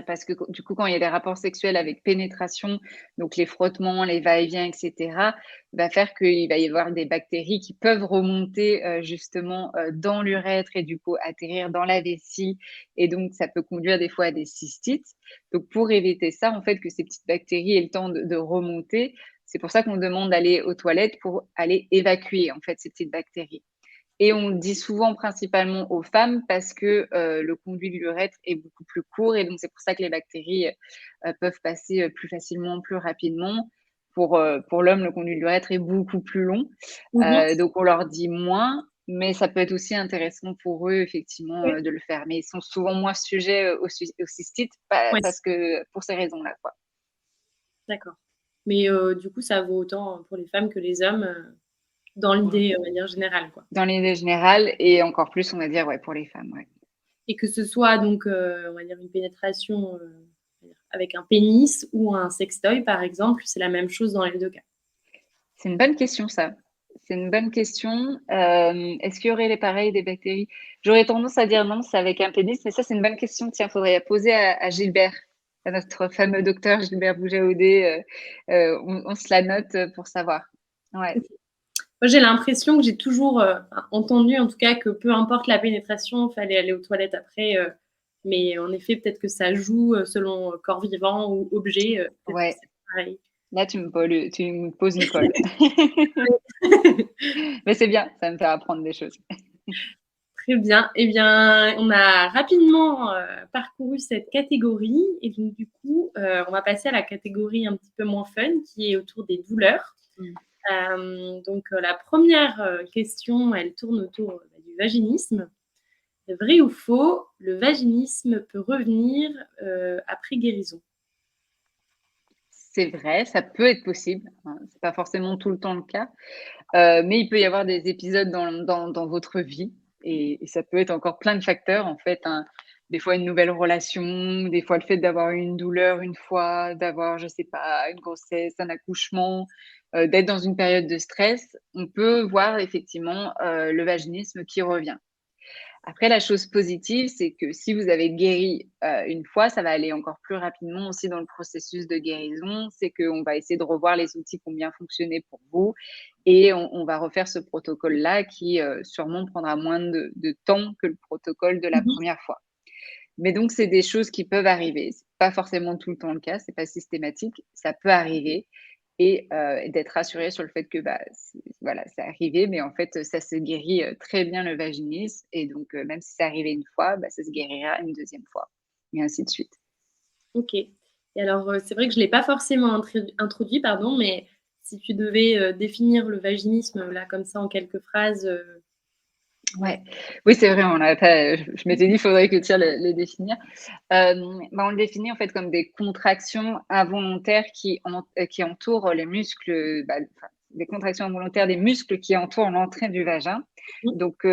Parce que du coup, quand il y a des rapports sexuels avec pénétration, donc les frottements, les va-et-vient et cetera, va faire qu'il va y avoir des bactéries qui peuvent remonter, justement, dans l'urètre et du coup atterrir dans la vessie et donc ça peut conduire des fois à des cystites. Donc pour éviter ça, en fait, que ces petites bactéries aient le temps de remonter, c'est pour ça qu'on demande d'aller aux toilettes pour aller évacuer, en fait, ces petites bactéries. Et on le dit souvent principalement aux femmes parce que, le conduit de l'urètre est beaucoup plus court et donc c'est pour ça que les bactéries, peuvent passer, plus facilement, plus rapidement. Pour l'homme, le conduit de l'urètre est beaucoup plus long, Mmh mh. donc on leur dit moins, mais ça peut être aussi intéressant pour eux effectivement, Ouais. de le faire. Mais ils sont souvent moins sujets, aux cystites Ouais, parce que pour ces raisons-là, quoi. d'accord. Mais du coup, ça vaut autant pour les femmes que les hommes, dans l'idée, on va dire, générale, quoi. Dans l'idée générale et encore plus, on va dire, ouais, pour les femmes, ouais. Et que ce soit donc, on va dire une pénétration, avec un pénis ou un sextoy, par exemple, c'est la même chose dans les 2 cas? C'est une bonne question ça. C'est une bonne question. Est-ce qu'il y aurait les pareils des bactéries? J'aurais tendance à dire non, c'est avec un pénis, mais ça, c'est une bonne question. Tiens, faudrait la poser à Gilbert, à notre fameux docteur Gilbert Boujaoudé. On se la note pour savoir. Ouais. Moi, j'ai l'impression que j'ai toujours, entendu en tout cas que peu importe la pénétration, il fallait aller aux toilettes après, mais en effet, peut-être que ça joue, selon, corps vivant ou objet, peut-être que Ouais. c'est pareil. Là, tu me poses une colle. Mais c'est bien, ça me fait apprendre des choses. Très bien. Eh bien, on a rapidement, parcouru cette catégorie et donc du coup, on va passer à la catégorie un petit peu moins fun qui est autour des douleurs. Mmh. Donc, la première question, elle tourne autour, du vaginisme. Vrai ou faux, le vaginisme peut revenir, après guérison? C'est vrai, ça peut être possible, hein, c'est pas forcément tout le temps le cas, mais il peut y avoir des épisodes dans votre vie et ça peut être encore plein de facteurs en fait, hein. Des fois une nouvelle relation, des fois le fait d'avoir eu une douleur une fois, d'avoir, je sais pas, une grossesse, un accouchement, d'être dans une période de stress. On peut voir effectivement, le vaginisme qui revient. Après, la chose positive, c'est que si vous avez guéri, une fois, ça va aller encore plus rapidement aussi dans le processus de guérison. C'est qu'on va essayer de revoir les outils qui ont bien fonctionné pour vous et on va refaire ce protocole-là qui, sûrement prendra moins de temps que le protocole de la Mmh. première fois. Mais donc c'est des choses qui peuvent arriver. C'est pas forcément tout le temps le cas, c'est pas systématique, ça peut arriver et d'être rassuré sur le fait que, bah, voilà, c'est arrivé, mais en fait, ça se guérit, très bien le vaginisme et donc même si c'est arrivé une fois, bah, ça se guérira une deuxième fois et ainsi de suite. OK. Et alors, c'est vrai que je l'ai pas forcément introduit, pardon, mais si tu devais, définir le vaginisme, là, comme ça, en quelques phrases, Ouais, oui, c'est vrai, on l'a pas, je m'étais dit: «Il faudrait que tu le définir». Bah, on le définit en fait comme des contractions involontaires qui entourent les muscles, bah, enfin, des contractions involontaires des muscles qui entourent l'entrée du vagin, mmh, donc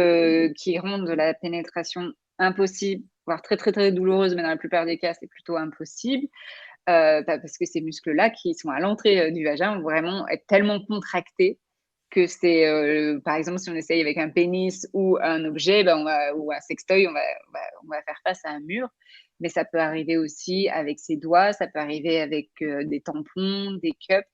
qui rendent la pénétration impossible, voire très, très, très douloureuse, mais dans la plupart des cas, c'est plutôt impossible, bah, parce que ces muscles-là qui sont à l'entrée, du vagin vont vraiment être tellement contractés que c'est, par exemple, si on essaye avec un pénis ou un objet, ben, ou un sextoy, on va faire face à un mur. Mais ça peut arriver aussi avec ses doigts, ça peut arriver avec, des tampons, des cups.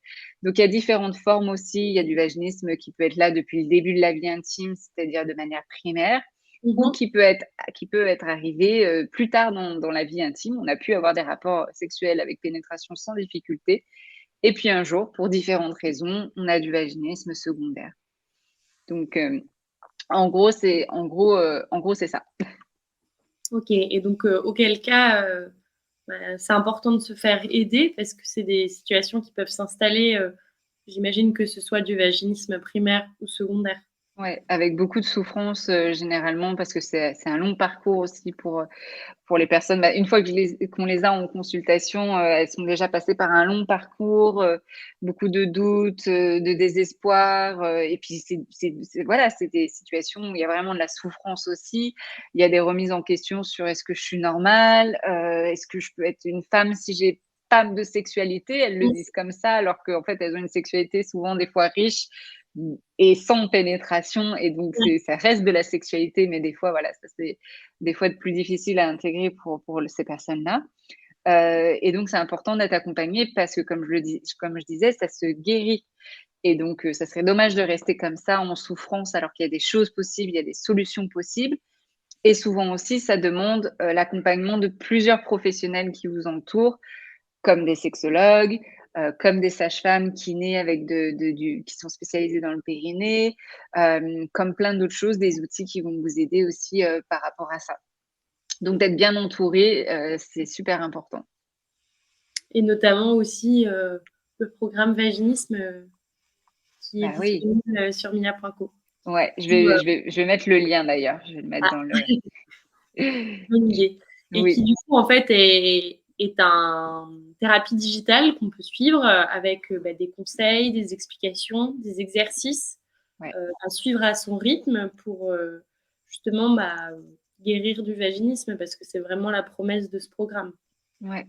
Donc il y a différentes formes aussi. Il y a du vaginisme qui peut être là depuis le début de la vie intime, c'est-à-dire de manière primaire, ou mmh. qui peut être arrivé, plus tard dans la vie intime. On a pu avoir des rapports sexuels avec pénétration sans difficulté et puis un jour, pour différentes raisons, on a du vaginisme secondaire. Donc, en gros, c'est ça. OK et donc, auquel cas, bah, c'est important de se faire aider parce que c'est des situations qui peuvent s'installer, j'imagine que ce soit du vaginisme primaire ou secondaire. Ouais, avec beaucoup de souffrance, généralement parce que c'est un long parcours aussi pour les personnes. Bah, une fois qu'on les a en consultation, elles sont déjà passées par un long parcours, beaucoup de doutes, de désespoir, et puis voilà, c'est des situations où il y a vraiment de la souffrance aussi. Il y a des remises en question sur: «Est-ce que je suis normale? Est-ce que je peux être une femme si j'ai pas de sexualité?» Elles le Mmh, disent comme ça, alors qu'en fait, elles ont une sexualité souvent des fois riche, et sans pénétration et donc mmh. ça reste de la sexualité, mais des fois, voilà, ça c'est des fois plus difficile à intégrer pour ces personnes-là. Et donc c'est important d'être accompagné parce que comme je disais, ça se guérit et donc ça serait dommage de rester comme ça en souffrance alors qu'il y a des choses possibles, il y a des solutions possibles et souvent aussi ça demande, l'accompagnement de plusieurs professionnels qui vous entourent, comme des sexologues, comme des sages-femmes kinés avec qui sont spécialisées dans le périnée, comme plein d'autres choses, des outils qui vont vous aider aussi, par rapport à ça. Donc d'être bien entouré, c'est super important. Et notamment aussi, le programme vaginisme, qui est Bah oui, disponible, sur mia.co. ouais, je Ou, vais je vais je vais mettre le lien d'ailleurs, je vais le mettre ah, dans le bonne idée et qui oui, du coup en fait est un thérapie digitale qu'on peut suivre, avec, bah, des conseils, des explications, des exercices, Ouais. à suivre à son rythme pour, justement, guérir du vaginisme parce que c'est vraiment la promesse de ce programme. Ouais.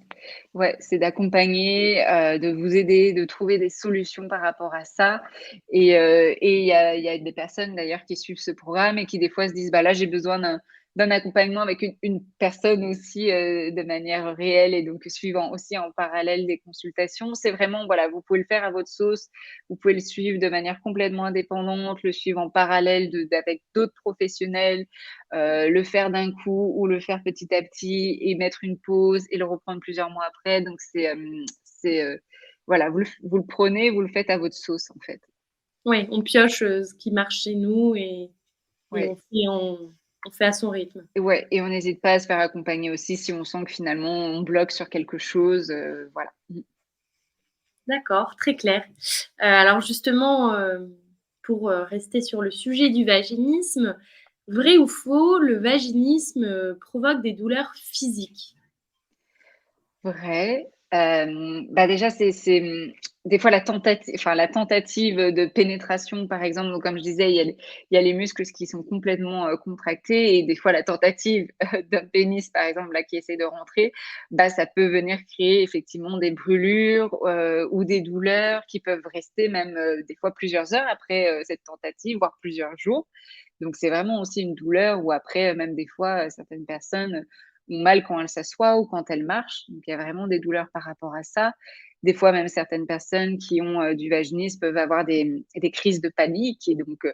Ouais, c'est d'accompagner, de vous aider, de trouver des solutions par rapport à ça et il y a des personnes d'ailleurs qui suivent ce programme et qui des fois se disent: «Bah, là, j'ai besoin d'un accompagnement avec une personne aussi, de manière réelle» et donc suivant aussi en parallèle des consultations. C'est vraiment voilà, vous pouvez le faire à votre sauce, vous pouvez le suivre de manière complètement indépendante, le suivre en parallèle d'avec d'autres professionnels, le faire d'un coup ou le faire petit à petit et mettre une pause et le reprendre plusieurs mois après. Donc voilà, vous le prenez, vous le faites à votre sauce, en fait. Ouais, on pioche, ce qui marche chez nous et Ouais, on fait à son rythme. ouais et on n'hésite pas à se faire accompagner aussi si on sent que finalement on bloque sur quelque chose, voilà. D'accord, très clair. Alors justement, pour, rester sur le sujet du vaginisme, vrai ou faux, le vaginisme, provoque des douleurs physiques? Vrai, bah, déjà des fois la tentative de pénétration par exemple, donc comme je disais, il y a les muscles qui sont complètement, contractés et des fois la tentative, d'un pénis par exemple là qui essaie de rentrer, bah, ça peut venir créer effectivement des brûlures, ou des douleurs qui peuvent rester même, des fois plusieurs heures après, cette tentative, voire plusieurs jours. Donc c'est vraiment aussi une douleur où après, même des fois, certaines personnes ont mal quand elles s'assoient ou quand elles marchent. Donc il y a vraiment des douleurs par rapport à ça. Des fois, même certaines personnes qui ont, du vaginisme peuvent avoir des crises de panique et donc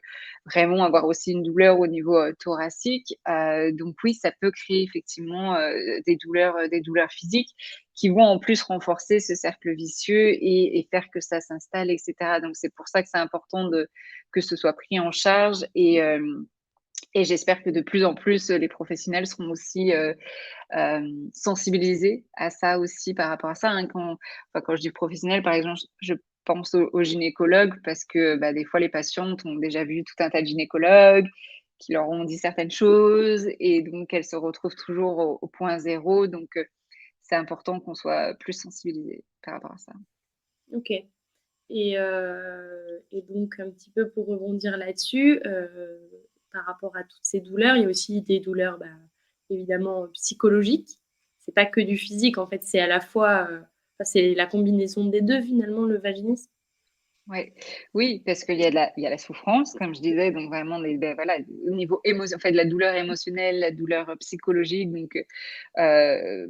vraiment avoir aussi une douleur au niveau, thoracique. Donc oui, ça peut créer effectivement, des douleurs physiques qui vont en plus renforcer ce cercle vicieux et faire que ça s'installe et cetera. Donc c'est pour ça que c'est important de que ce soit pris en charge et j'espère que de plus en plus, les professionnels seront aussi, sensibilisés à ça aussi par rapport à ça, hein. Quand je dis professionnels, par exemple, je pense aux gynécologues parce que, bah, des fois les patientes ont déjà vu tout un tas de gynécologues qui leur ont dit certaines choses et donc elles se retrouvent toujours au point zéro donc c'est important qu'on soit plus sensibilisés par rapport à ça. OK. Et donc un petit peu pour rebondir là-dessus, par rapport à toutes ces douleurs, il y a aussi des douleurs, évidemment, psychologiques. C'est pas que du physique, en fait, c'est à la fois, c'est la combinaison des 2 finalement, le vaginisme? Ouais, oui, parce qu'il y a la souffrance, comme je disais, donc vraiment voilà, au niveau en fait, de la douleur émotionnelle, la douleur, psychologique, donc de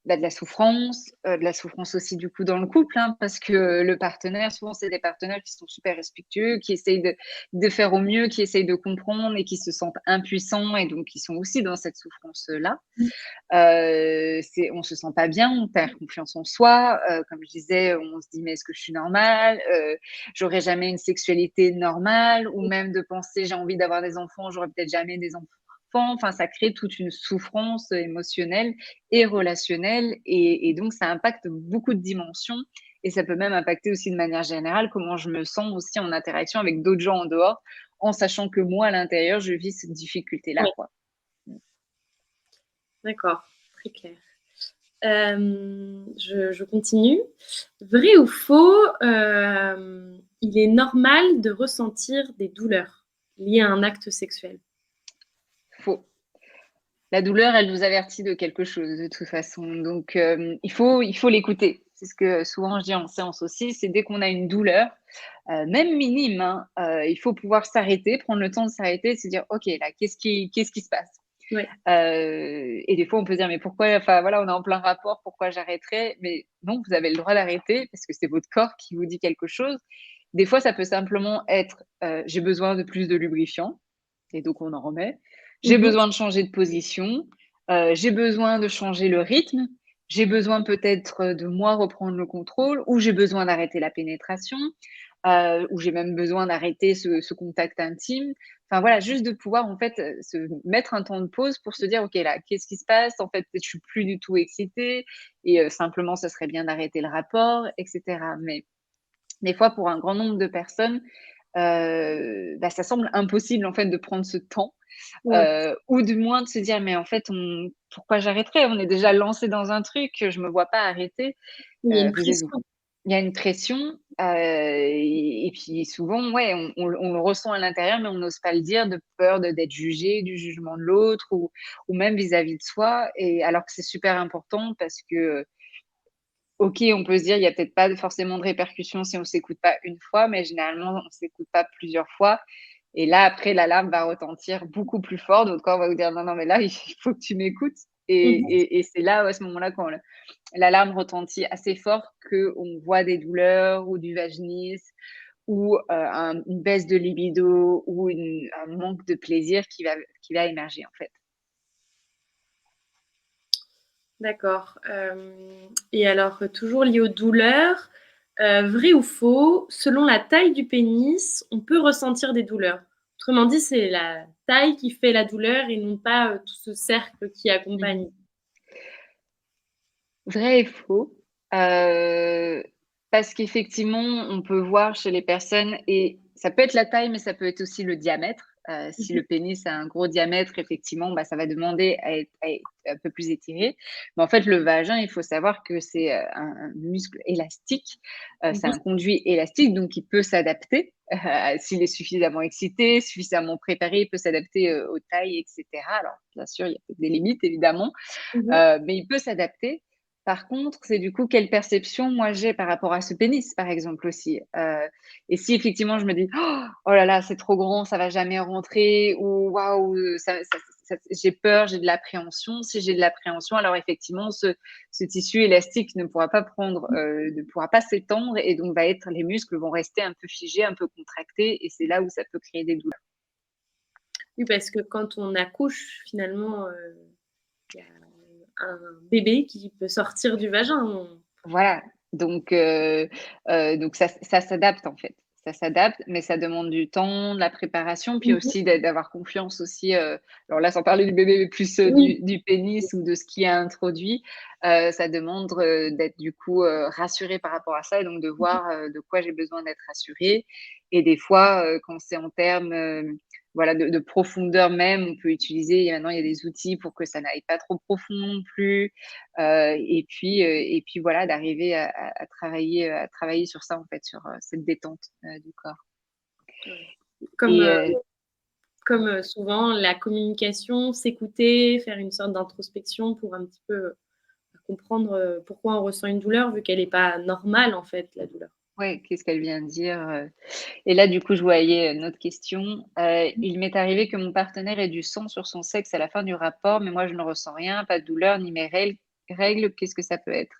la souffrance aussi du coup dans le couple, hein, parce que le partenaire, souvent c'est des partenaires qui sont super respectueux, qui essayent de faire au mieux, qui essayent de comprendre et qui se sentent impuissants et donc qui sont aussi dans cette souffrance-là. Mmh. On se sent pas bien, on perd confiance en soi, comme je disais, on se dit: «Mais est-ce que je suis normale? J'aurai jamais une sexualité normale» ou même de penser: «J'ai envie d'avoir des enfants, j'aurai peut-être jamais des enfants». Enfin, ça crée toute une souffrance, émotionnelle et relationnelle et donc ça impacte beaucoup de dimensions et ça peut même impacter aussi de manière générale comment je me sens aussi en interaction avec d'autres gens en dehors, en sachant que moi, à l'intérieur, je vis cette difficulté-là, Ouais, quoi. Mmh. d'accord, très clair. Je continue. Vrai ou faux, il est normal de ressentir des douleurs liées à un acte sexuel? Faux. La douleur, elle nous avertit de quelque chose de toute façon, donc il faut l'écouter. C'est ce que souvent je dis en séance aussi, c'est dès qu'on a une douleur, même minime, hein, il faut pouvoir s'arrêter, prendre le temps de s'arrêter et se dire: «OK, là, qu'est-ce qui se passe?» Ouais, Et des fois, on peut dire: «Mais pourquoi?» Enfin voilà, on est en plein rapport, pourquoi j'arrêterais? Mais non, vous avez le droit d'arrêter parce que c'est votre corps qui vous dit quelque chose. Des fois, ça peut simplement être, «J'ai besoin de plus de lubrifiant» et donc on en remet. J'ai mmh. besoin de changer de position, j'ai besoin de changer le rythme, j'ai besoin peut-être, de moi reprendre le contrôle ou j'ai besoin d'arrêter la pénétration, ou j'ai même besoin d'arrêter ce contact intime. Enfin voilà, juste de pouvoir en fait, se mettre un temps de pause pour se dire: «OK là, qu'est-ce qui se passe? En fait, peut-être je suis plus du tout excitée et simplement ça serait bien d'arrêter le rapport» et cetera. Mais des fois pour un grand nombre de personnes, bah, ça semble impossible en fait de prendre ce temps, Ouais, ou du moins de se dire: «Mais en fait pourquoi j'arrêterais? On est déjà lancé dans un truc, je me vois pas arrêter». il y a une Vous êtes pression. Il y a une pression Et puis souvent, ouais, on le ressent à l'intérieur, mais on n'ose pas le dire de peur d'être jugé, du jugement de l'autre ou même vis-à-vis de soi. Et alors que c'est super important parce que, OK, on peut se dire, il y a peut-être pas forcément de répercussions si on s'écoute pas une fois, mais généralement, on s'écoute pas plusieurs fois. Et là, après, l'alarme va retentir beaucoup plus fort. Votre corps va vous dire: «Non, non, mais là, il faut que tu m'écoutes». Mmh. Et c'est là, à ce moment-là, quand l'alarme retentit assez fort qu'on voit des douleurs ou du vaginisme ou une baisse de libido ou un manque de plaisir qui va émerger, en fait. D'accord, et alors, toujours lié aux douleurs, vrai ou faux, selon la taille du pénis, on peut ressentir des douleurs? Autrement dit, c'est la taille qui fait la douleur et non pas, tout ce cercle qui Mmh. accompagne. Vrai et faux, heu, parce qu'effectivement, on peut voir chez les personnes et ça peut être la taille, mais ça peut être aussi le diamètre. Si Mmh. le pénis a un gros diamètre, effectivement, bah, ça va demander à être un peu plus étiré. Mais en fait, le vagin, il faut savoir que c'est, un muscle élastique, c'est Mmh. un conduit élastique, donc il peut s'adapter, s'il est suffisamment excité, suffisamment préparé, il peut s'adapter, aux tailles et cetera. Alors bien sûr, il y a peut-être des limites évidemment, Mmh. mais il peut s'adapter. Par contre, c'est du coup quelle perception moi j'ai par rapport à ce pénis, par exemple aussi. Et si effectivement je me dis: «Oh là là, c'est trop grand, ça va jamais rentrer» ou «Waouh, j'ai peur, j'ai de l'appréhension». Si j'ai de l'appréhension, alors effectivement ce tissu élastique ne pourra pas s'étendre et donc les muscles vont rester un peu figés, un peu contractés et c'est là où ça peut créer des douleurs. Oui, parce que quand on accouche, finalement, il y a un bébé qui peut sortir du vagin. Voilà, donc ça s'adapte en fait. Ça s'adapte, mais ça demande du temps, de la préparation, puis Mmh. aussi d'avoir confiance aussi, alors là, sans parler du bébé, mais plus, Oui. du pénis ou de ce qui est introduit, ça demande, d'être du coup, rassuré par rapport à ça et donc de voir, de quoi j'ai besoin d'être rassurée et des fois, quand c'est en termes, voilà, de profondeur même, on peut utiliser maintenant il y a des outils pour que ça n'aille pas trop profond non plus. Et puis voilà, d'arriver à travailler sur ça en fait, sur, cette détente, du corps Ouais. Comme, et souvent la communication, s'écouter, faire une sorte d'introspection pour un petit peu, comprendre, pourquoi on ressent une douleur vu qu'elle est pas normale en fait, la douleur. ouais, qu'est-ce qu'elle vient de dire? Et là, du coup, je voyais une autre question. Il m'est arrivé que mon partenaire ait du sang sur son sexe à la fin du rapport, mais moi je ne ressens rien, pas de douleur ni mes règles, qu'est-ce que ça peut être?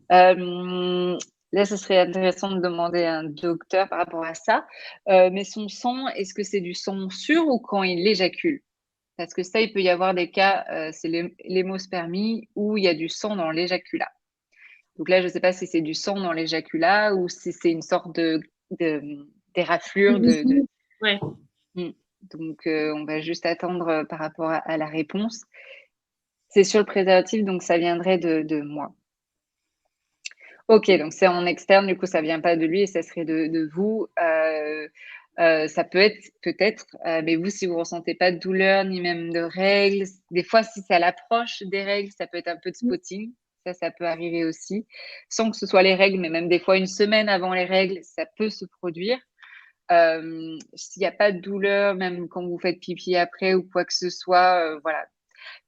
Hem, Là, ce serait intéressant de demander à un docteur par rapport à ça. Mais son sang, est-ce que c'est du sang sûr ou quand il éjacule? Parce que ça, il peut y avoir des cas, c'est l'hémospermie où il y a du sang dans l'éjaculat. Donc là, je ne sais pas si c'est du sang dans l'éjaculat ou si c'est une sorte de, d'éraflure de Ouais. mmh, donc on va juste attendre, par rapport à la réponse. C'est sur le préservatif, donc ça viendrait de moi. OK, donc c'est en externe, du coup, ça vient pas de lui et ça serait de vous. Ça peut être peut-être, mais vous, si vous ressentez pas de douleur ni même de règles, des fois, si c'est à l'approche des règles, ça peut être un peu de Mmh. spotting. Ça peut arriver aussi, sans que ce soit les règles, mais même des fois une semaine avant les règles, ça peut se produire. S'il y a pas de douleur, même quand vous faites pipi après ou quoi que ce soit, voilà,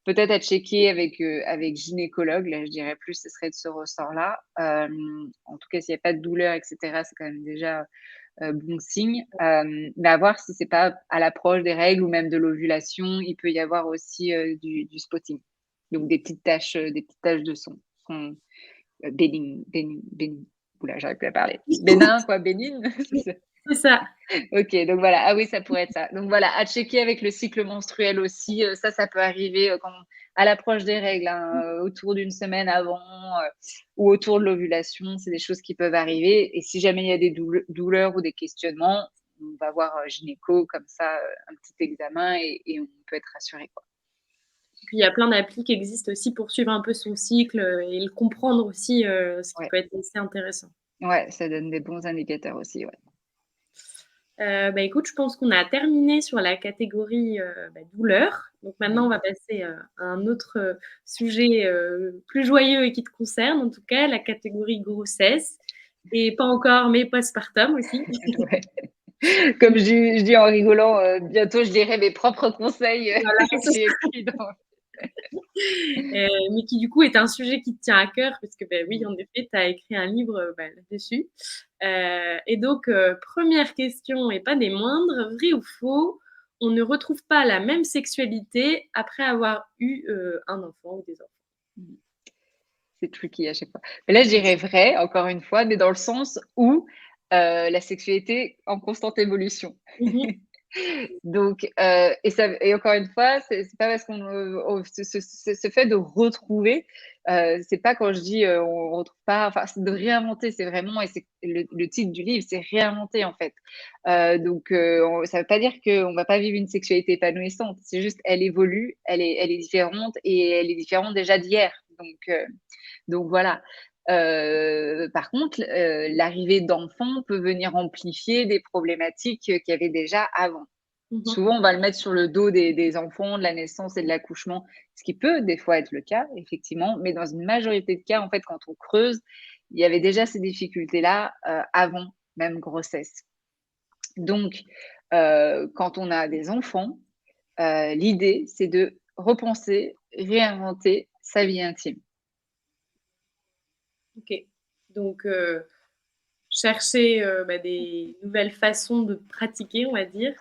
peut-être à checker avec gynécologue, là, je dirais plus ce serait de ce ressort-là. En tout cas, s'il y a pas de douleur et cetera, c'est quand même déjà, bon signe. Mais à voir si c'est pas à l'approche des règles ou même de l'ovulation, il peut y avoir aussi, du spotting. Donc des petites taches de son, bénignes. Ouh là, j'arrive plus à parler. Bénin quoi, bénigne, c'est Oui, ça? c'est ça. OK, donc voilà. Ah oui, ça pourrait être ça. Donc voilà, à checker avec le cycle menstruel aussi, ça peut arriver, quand à l'approche des règles, hein, autour d'une semaine avant, ou autour de l'ovulation. C'est des choses qui peuvent arriver et si jamais il y a des douleurs ou des questionnements, on va voir, gynéco comme ça, un petit examen et on peut être rassuré, quoi. Puis il y a plein d'applis qui existent aussi pour suivre un peu son cycle, et le comprendre aussi, ce qui Ouais, peut être assez intéressant. ouais, ça donne des bons indicateurs aussi, ouais. Bah, écoute, je pense qu'on a terminé sur la catégorie, douleur. Donc maintenant, on Mmh. va passer, à un autre, sujet, plus joyeux et qui te concerne en tout cas, la catégorie grossesse. Et pas encore, mais postpartum aussi. Ouais. Comme je dis en rigolant, bientôt je lirai mes propres conseils Voilà, que j'ai écrits dans mais qui du coup est un sujet qui te tient à cœur parce que, beh, oui, mmh. en effet, tu as écrit un livre, bah, là-dessus. Et donc, 1re question et pas des moindres, vrai ou faux, on ne retrouve pas la même sexualité après avoir eu, un enfant ou des enfants? Mmh. C'est tricky à chaque fois. Mais là, je dirais vrai, encore une fois, mais dans le sens où, la sexualité en constante évolution. Mmh mh. Donc, et encore une fois, c'est pas parce on ce fait de retrouver, c'est pas quand je dis, on retrouve pas, enfin, c'est de réinventer, c'est vraiment, et c'est le titre du livre, c'est réinventer, en fait. Donc, on ça veut pas dire qu'on va pas vivre une sexualité épanouissante, c'est juste elle évolue, elle est différente et elle est différente déjà d'hier. Donc voilà. Par contre, l'arrivée d'enfants peut venir amplifier des problématiques, qu'il y avait déjà avant. Mmh mh. Souvent, on va le mettre sur le dos des enfants, de la naissance et de l'accouchement, ce qui peut des fois être le cas, effectivement, mais dans une majorité de cas, en fait, quand on creuse, il y avait déjà ces difficultés-là, avant même grossesse. Donc, quand on a des enfants, l'idée, c'est de repenser, réinventer sa vie intime. OK. Donc, chercher, bah, des nouvelles façons de pratiquer, on va dire.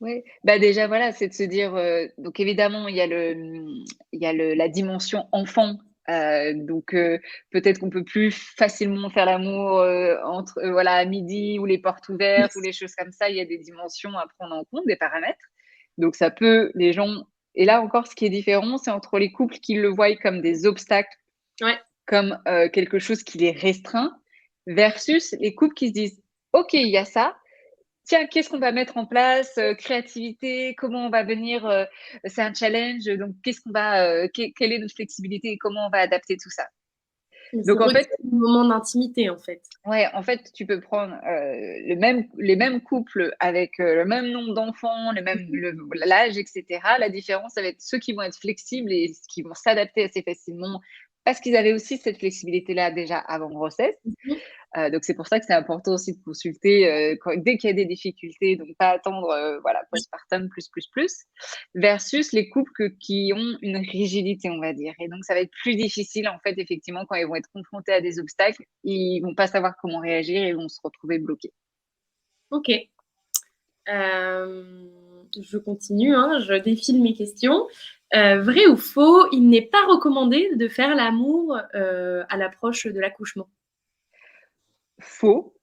Oui, bah, déjà, voilà, c'est de se dire, donc évidemment, il y a le la dimension enfant, donc peut-être qu'on peut plus facilement faire l'amour, entre, voilà, à midi ou les portes ouvertes ou les choses comme ça. Il y a des dimensions à prendre en compte, des paramètres. Donc ça peut les gens, et là encore, ce qui est différent, c'est entre les couples qui le voient comme des obstacles, Ouais. comme, quelque chose qui les restreint, versus les couples qui se disent: «OK, il y a ça. Tiens, qu'est-ce qu'on va mettre en place? Créativité, comment on va venir, c'est un challenge, donc qu'est-ce qu'on va, quelle est notre flexibilité et comment on va adapter tout ça?» Mais se Donc en fait, recréer des moments d'intimité, en fait. ouais, en fait, tu peux prendre, les mêmes couples avec, le même nombre d'enfants, l'âge et cetera. La différence, ça va être ceux qui vont être flexibles et qui vont s'adapter assez facilement parce qu'ils avaient aussi cette flexibilité-là déjà avant grossesse. Mmh mh. Donc c'est pour ça que c'est important aussi de consulter, dès qu'il y a des difficultés, donc pas attendre, voilà, postpartum plus, versus les couples qui ont une rigidité, on va dire. Et donc ça va être plus difficile, en fait, effectivement, quand ils vont être confrontés à des obstacles, ils vont pas savoir comment réagir et ils vont se retrouver bloqués. OK. Je continue, hein, je défile mes questions. Vrai ou faux, il n'est pas recommandé de faire l'amour, à l'approche de l'accouchement? Faux.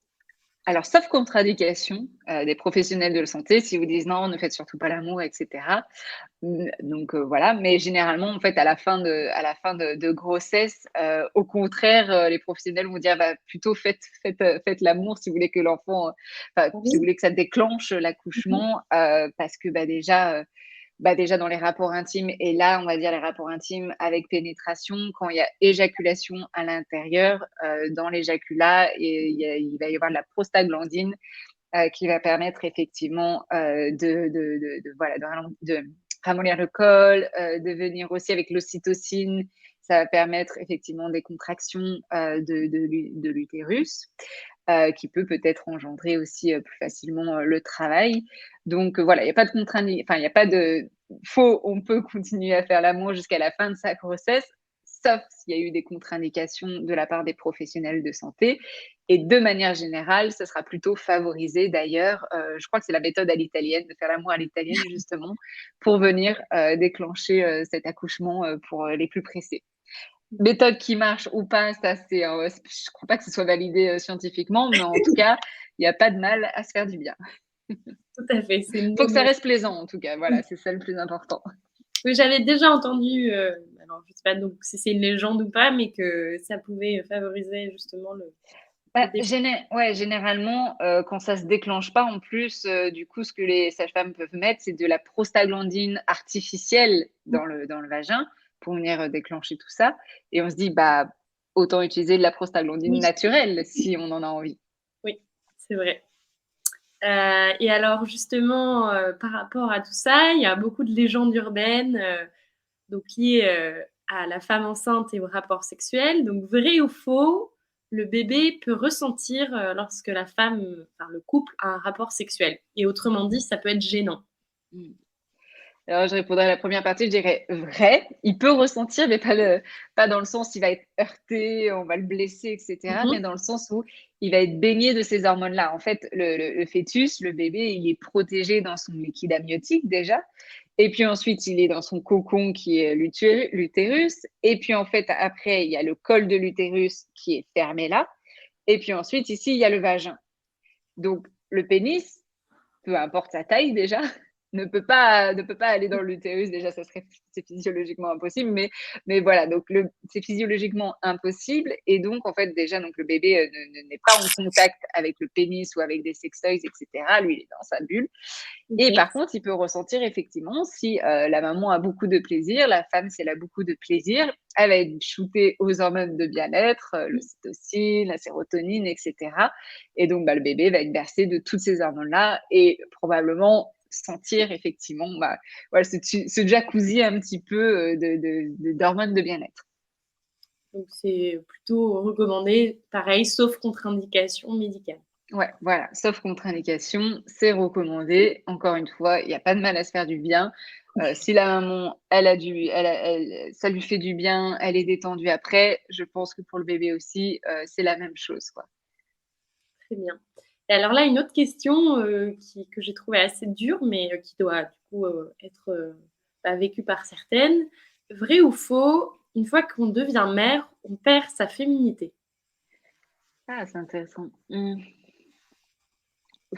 Alors, sauf contre-indication, des professionnels de la santé, s'ils vous disent: «Non, ne faites surtout pas l'amour» et cetera. Donc voilà, mais généralement, en fait, à la fin de grossesse, au contraire, les professionnels vont dire: «Bah, plutôt faites l'amour si vous voulez que l'enfant, enfin, Ah si vous oui? voulez que ça déclenche Mmh mh. l'accouchement», parce que, bah, déjà dans les rapports intimes, et là, on va dire les rapports intimes avec pénétration, quand il y a éjaculation à l'intérieur, dans l'éjaculat, et il va y avoir de la prostaglandine, qui va permettre effectivement, voilà, de ramollir le col, de venir aussi avec l'ocytocine. Ça va permettre effectivement des contractions, de l'utérus, qui peut-être engendrer aussi, plus facilement, le travail. Donc, voilà, il y a pas de enfin, il y a pas de faux, on peut continuer à faire l'amour jusqu'à la fin de sa grossesse, sauf s'il y a eu des contre-indications de la part des professionnels de santé. Et de manière générale, ce sera plutôt favorisé d'ailleurs, je crois que c'est la méthode à l'italienne, de faire l'amour à l'italienne justement, pour venir, déclencher, cet accouchement, pour, les plus pressés. Méthode qui marche ou pas, ça c'est, je crois pas que ce soit validé, scientifiquement, mais en tout cas, il y a pas de mal à se faire du bien. Tout à fait, c'est une Faut que bonne, ça reste plaisant en tout cas, mmh. voilà, c'est ça le plus important. Oui, j'avais déjà entendu, alors je sais pas donc si c'est une légende ou pas, mais que ça pouvait favoriser justement le Bah, dé ouais, généralement, quand ça se déclenche pas en plus, du coup, ce que les sages-femmes peuvent mettre, c'est de la prostaglandine artificielle dans le vagin pour venir, déclencher tout ça, et on se dit: «Bah, autant utiliser de la prostaglandine oui, naturelle si on en a envie». oui, c'est vrai. Et alors justement, par rapport à tout ça, il y a beaucoup de légendes urbaines, donc liées, à la femme enceinte et au rapport sexuel. Donc vrai ou faux, le bébé peut ressentir lorsque la femme, enfin le couple, a un rapport sexuel? Et autrement dit, ça peut être gênant. Mmh. Alors, je répondrai à la première partie, je dirais vrai. Il peut ressentir, mais pas dans le sens, il va être heurté, on va le blesser, et cetera, mais Mmh. dans le sens où il va être baigné de ces hormones-là. En fait, le fœtus, le bébé, il est protégé dans son liquide amniotique déjà, et puis ensuite, il est dans son cocon qui est l'utérus, et puis en fait, après, il y a le col de l'utérus qui est fermé là, et puis ensuite, ici, il y a le vagin. Donc, le pénis, peu importe sa taille déjà, ne peut pas aller dans l'utérus. Déjà, ça serait c'est physiologiquement impossible, mais voilà, donc c'est physiologiquement impossible et donc en fait déjà donc le bébé n'est pas en contact avec le pénis ou avec des sextoys, etc. Lui, il est dans sa bulle. Et OK. par contre, il peut ressentir effectivement si la maman a beaucoup de plaisir, la femme, si elle a beaucoup de plaisir, elle va être shootée aux hormones de bien-être, l'ocytocine, la sérotonine, etc. Et donc, bah, le bébé va être bercé de toutes ces hormones-là et probablement sentir effectivement bah, voilà, ce jacuzzi un petit peu d'hormones de bien-être. Donc c'est plutôt recommandé, pareil, sauf contre-indication médicale. Ouais, voilà, sauf contre-indication, c'est recommandé. Encore une fois, il y a pas de mal à se faire du bien. Si la maman, ça lui fait du bien, elle est détendue après, je pense que pour le bébé aussi, c'est la même chose, quoi. Très bien. Et alors là, une autre question, que j'ai trouvée assez dure, mais qui doit du coup, être, bah, vécue par certaines. Vrai ou faux, une fois qu'on devient mère, on perd sa féminité? Ah, c'est intéressant. Mmh.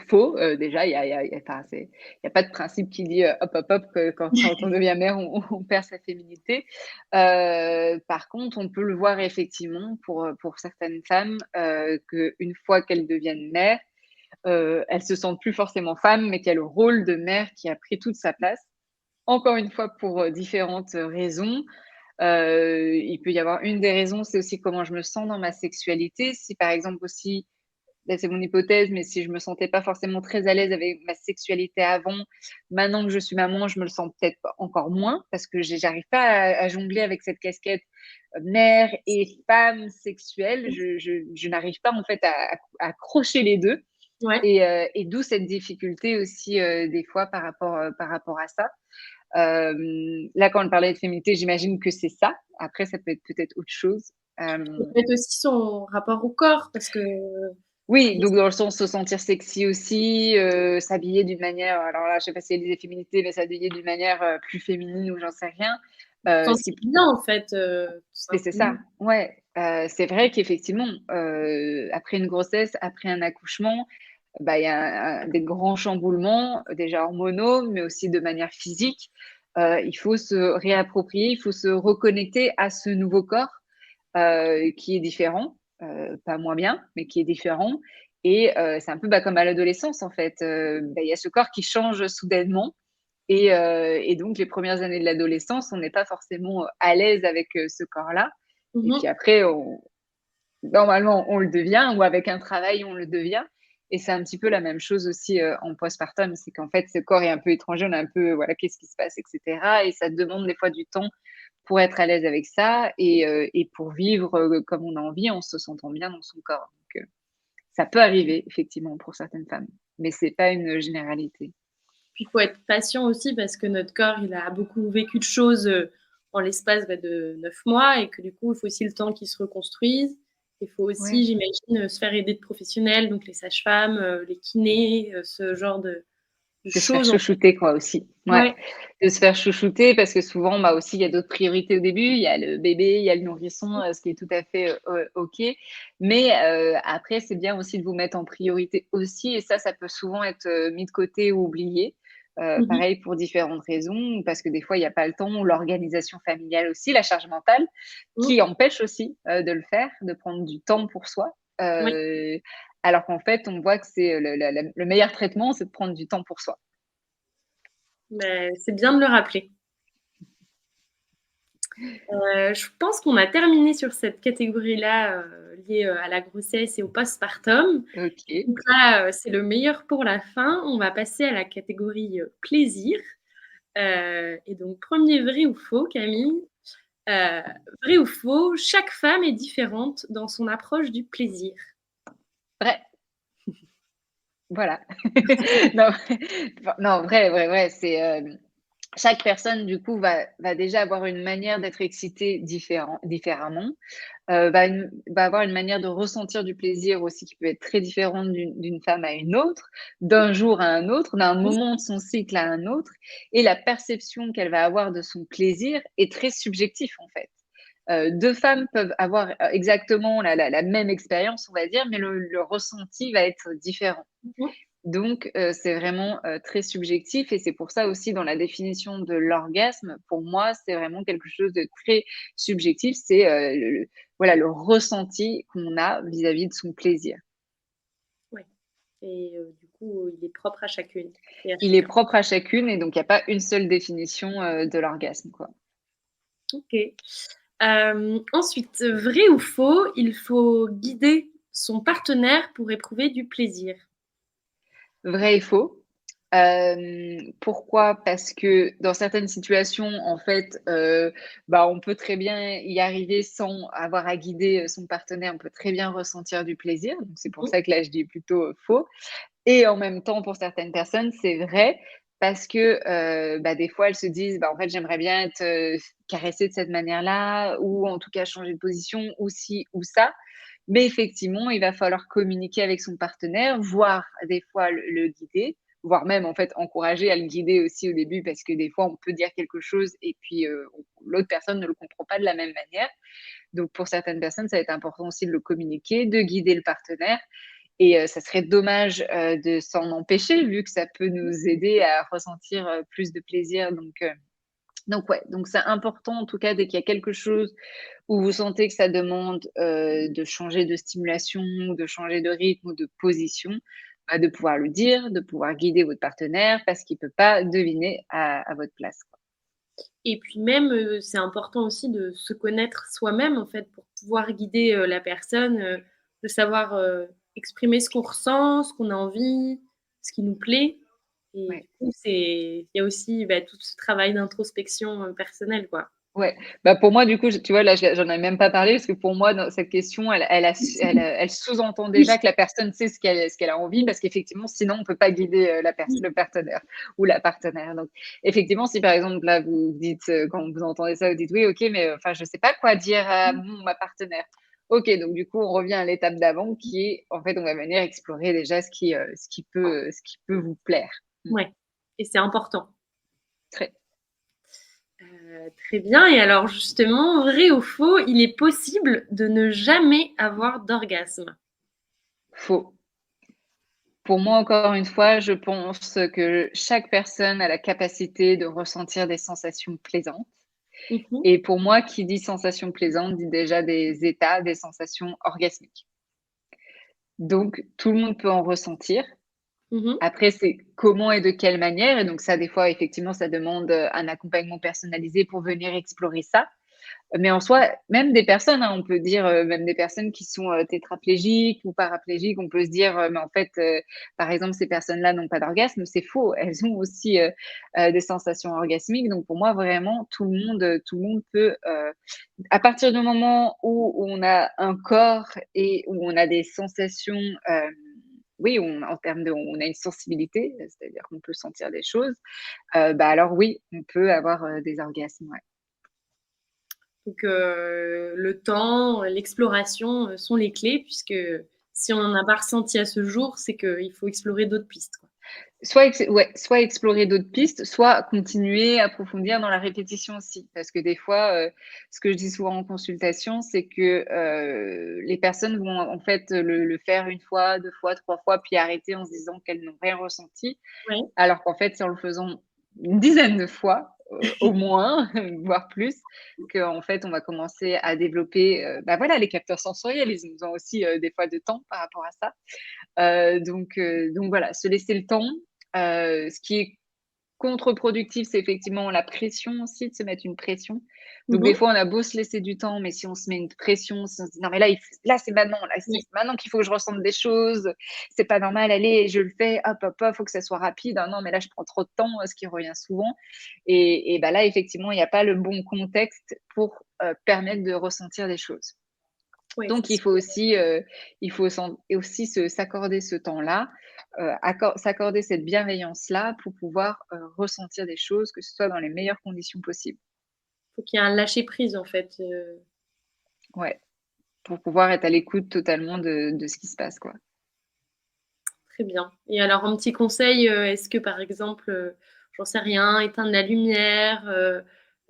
Faux, déjà, enfin, il y a pas de principe qui dit, hop, hop, hop, que quand on devient mère, on perd sa féminité. Par contre, on peut le voir effectivement pour certaines femmes, qu'une fois qu'elles deviennent mères, elles se sentent plus forcément femmes, mais qu'il y a le rôle de mère qui a pris toute sa place. Encore une fois, pour, différentes, raisons. Il peut y avoir une des raisons, c'est aussi comment je me sens dans ma sexualité. Si par exemple aussi là, c'est mon hypothèse, mais si je me sentais pas forcément très à l'aise avec ma sexualité avant, maintenant que je suis maman, je me le sens peut-être encore moins parce que j'arrive pas à jongler avec cette casquette mère et femme sexuelle. Je n'arrive pas en fait à accrocher les deux Ouais. et d'où cette difficulté aussi des fois par rapport à ça. Là, quand on parlait de féminité, j'imagine que c'est ça. Après, ça peut être peut-être autre chose. Ça peut être aussi son rapport au corps parce que Oui, donc dans le sens se sentir sexy aussi, s'habiller d'une manière, alors là, je sais pas s'il y a des efféminités, mais s'habiller d'une manière, plus féminine ou j'en sais rien. Ce sentir qui bien en fait, tout Mais c'est ça, simplement. ouais. C'est vrai qu'effectivement, après une grossesse, après un accouchement, bah, il y a des grands chamboulements, déjà hormonaux, mais aussi de manière physique. Il faut se réapproprier, il faut se reconnecter à ce nouveau corps, qui est différent, pas moins bien, mais qui est différent et c'est un peu, bah, comme à l'adolescence en fait, bah, il y a ce corps qui change soudainement et donc les premières années de l'adolescence, on n'est pas forcément à l'aise avec, ce corps-là et Mmh. puis après normalement, on le devient ou avec un travail, on le devient et c'est un petit peu la même chose aussi, en postpartum. C'est qu'en fait, ce corps est un peu étranger, on est un peu, voilà, qu'est-ce qui se passe et cetera et ça demande des fois du temps pour être à l'aise avec ça et pour vivre, comme on a envie en se sentant bien dans son corps. Donc ça peut arriver effectivement pour certaines femmes, mais c'est pas une généralité. Puis il faut être patient aussi parce que notre corps, il a beaucoup vécu de choses, en l'espace, bah, de 9 mois et que du coup, il faut aussi le temps qu'il se reconstruise. Il faut aussi, Ouais. j'imagine, se faire aider de professionnels, donc les sages-femmes, les kinés, ce genre de De se faire choses en fait. chouchouter quoi aussi. Ouais, Ouais. de se faire chouchouter parce que souvent, bah, aussi il y a d'autres priorités au début. Il y a le bébé, il y a le nourrisson, ce qui est tout à fait, OK. Mais, après c'est bien aussi de vous mettre en priorité aussi et ça peut souvent être, mis de côté ou oublié. Mmh mh. Pareil pour différentes raisons, parce que des fois il y a pas le temps ou l'organisation familiale aussi, la charge mentale Mmh. qui empêche aussi, de le faire, de prendre du temps pour soi. Oui, Heu, alors qu'en fait, on voit que c'est, le meilleur traitement, c'est de prendre du temps pour soi. mais c'est bien de le rappeler. Je pense qu'on a terminé sur cette catégorie-là, liée, à la grossesse et au postpartum. OK. Donc là, c'est le meilleur pour la fin. On va passer à la catégorie, plaisir. Et donc premier vrai ou faux, Camille, Heu, Vrai ou faux, chaque femme est différente dans son approche du plaisir. Vrai, voilà. Non, non, vrai, vrai, vrai, chaque personne du coup va déjà avoir une manière d'être excitée différemment. Va avoir une manière de ressentir du plaisir aussi qui peut être très différente d'une femme à une autre, d'un jour à un autre, d'un Oui, moment de son cycle à un autre, et la perception qu'elle va avoir de son plaisir est très subjectif, en fait. 2 femmes peuvent avoir, exactement la même expérience, on va dire, mais le ressenti va être différent. mmh. Donc, c'est vraiment, très subjectif, et c'est pour ça aussi dans la définition de l'orgasme, pour moi, c'est vraiment quelque chose de très subjectif. C'est, voilà, le ressenti qu'on a vis-à-vis de son plaisir. Ouais et du coup, il est propre à chacune et à Il est chacun. propre à chacune, et donc il y a pas une seule définition, de l'orgasme, quoi. OK. Ensuite, vrai ou faux, il faut guider son partenaire pour éprouver du plaisir? Vrai et faux. Pourquoi? Parce que dans certaines situations, en fait, on peut très bien y arriver sans avoir à guider, son partenaire. On peut très bien ressentir du plaisir, donc c'est pour Mmh. ça que là, je dis plutôt, faux. Et en même temps, pour certaines personnes, c'est vrai parce que, des fois, elles se disent: «Bah, en fait, j'aimerais bien être, caressée de cette manière-là, ou en tout cas changer de position, ou ci ou ça». Mais effectivement, il va falloir communiquer avec son partenaire, voire des fois le guider, voire même, en fait, encourager à le guider aussi au début, parce que des fois, on peut dire quelque chose et puis, l'autre personne ne le comprend pas de la même manière. Donc pour certaines personnes, ça va être important aussi de le communiquer, de guider le partenaire, et ça serait dommage, de s'en empêcher, vu que ça peut nous aider à ressentir, plus de plaisir. Donc ouais, donc c'est important en tout cas dès qu'il y a quelque chose où vous sentez que ça demande, de changer de stimulation, ou de changer de rythme, ou de position, de pouvoir le dire, de pouvoir guider votre partenaire, parce qu'il peut pas deviner à votre place, quoi. Et puis même, c'est important aussi de se connaître soi-même, en fait, pour pouvoir guider, la personne, de savoir, exprimer ce qu'on ressent, ce qu'on a envie, ce qui nous plaît et Ouais. du coup, il y a aussi, tout ce travail d'introspection, personnelle, quoi. Ouais, pour moi, du coup, tu vois, là, j'en ai même pas parlé, parce que pour moi, dans cette question, elle sous-entend Oui. déjà que la personne sait ce qu'elle a envie, Mmh. parce qu'effectivement, sinon, on peut pas guider, Oui. le partenaire ou la partenaire. Donc effectivement, si par exemple, là, vous dites, quand vous entendez ça, vous dites: «Oui, OK, mais enfin, je sais pas quoi dire à Mmh. mon ma partenaire». OK, donc du coup, on revient à l'étape d'avant, qui est, en fait, on va venir explorer déjà ce qui peut vous plaire. Mmh, Ouais et c'est important. très Très bien et alors justement, vrai ou faux, il est possible de ne jamais avoir d'orgasme? faux. Pour moi, encore une fois, je pense que chaque personne a la capacité de ressentir des sensations plaisantes, Mmh mh. et pour moi, qui dit sensations plaisantes dit déjà des états, des sensations orgasmiques. Donc tout le monde peut en ressentir. Mmh. Après, c'est comment et de quelle manière, et donc ça, des fois, effectivement, ça demande, un accompagnement personnalisé pour venir explorer ça. Mais en soi, même des personnes, hein, on peut dire, même des personnes qui sont, tétraplégiques ou paraplégiques, on peut se dire, mais en fait, par exemple, ces personnes-là n'ont pas d'orgasme. C'est faux, elles ont aussi, des sensations orgasmiques. Donc pour moi, vraiment, tout le monde peut, à partir du moment où on a un corps et où on a des sensations, oui, en termes on a une sensibilité, c'est-à-dire qu'on peut sentir des choses, alors oui, on peut avoir, des orgasmes, ouais. Donc le temps, l'exploration, sont les clés puisque si on en a pas ressenti à ce jour, c'est qu'il faut explorer d'autres pistes, quoi. Soit explorer d'autres pistes, soit continuer, approfondir dans la répétition aussi. Parce que des fois, ce que je dis souvent en consultation, c'est que, les personnes vont en fait le faire une fois, 2 fois, 3 fois, puis arrêter en se disant qu'elles n'ont rien ressenti. Ouais. Alors qu'en fait, c'est en le faisant une dizaine de fois, au moins, voire plus, qu'en fait, on va commencer à développer, voilà, les capteurs sensoriels, ils ont besoin aussi, des fois, de temps par rapport à ça. Donc voilà, se laisser le temps. Ce qui est contre-productif, c'est effectivement la pression aussi, de se mettre une pression. Donc Mmh des mh. fois, on a beau se laisser du temps, mais si on se met une pression, si on se dit: «Non mais là, là, c'est maintenant, là, c'est Ouais. maintenant qu'il faut que je ressente des choses, c'est pas normal, allez, je le fais, hop, hop, hop, faut que ça soit rapide. Ah non, mais là, je prends trop de temps», ce qui revient souvent. Et là, effectivement, il y a pas le bon contexte pour permettre de ressentir des choses. Ouais, Donc c'est il faut super. aussi, s'accorder ce temps-là, s'accorder cette bienveillance-là pour pouvoir, ressentir des choses, que ce soit dans les meilleures conditions possibles. Faut qu'il y ait un lâcher prise, en fait, Ouais, pour pouvoir être à l'écoute totalement de ce qui se passe, quoi. très bien. Et alors un petit conseil, est-ce que par exemple, j'en sais rien, éteindre la lumière,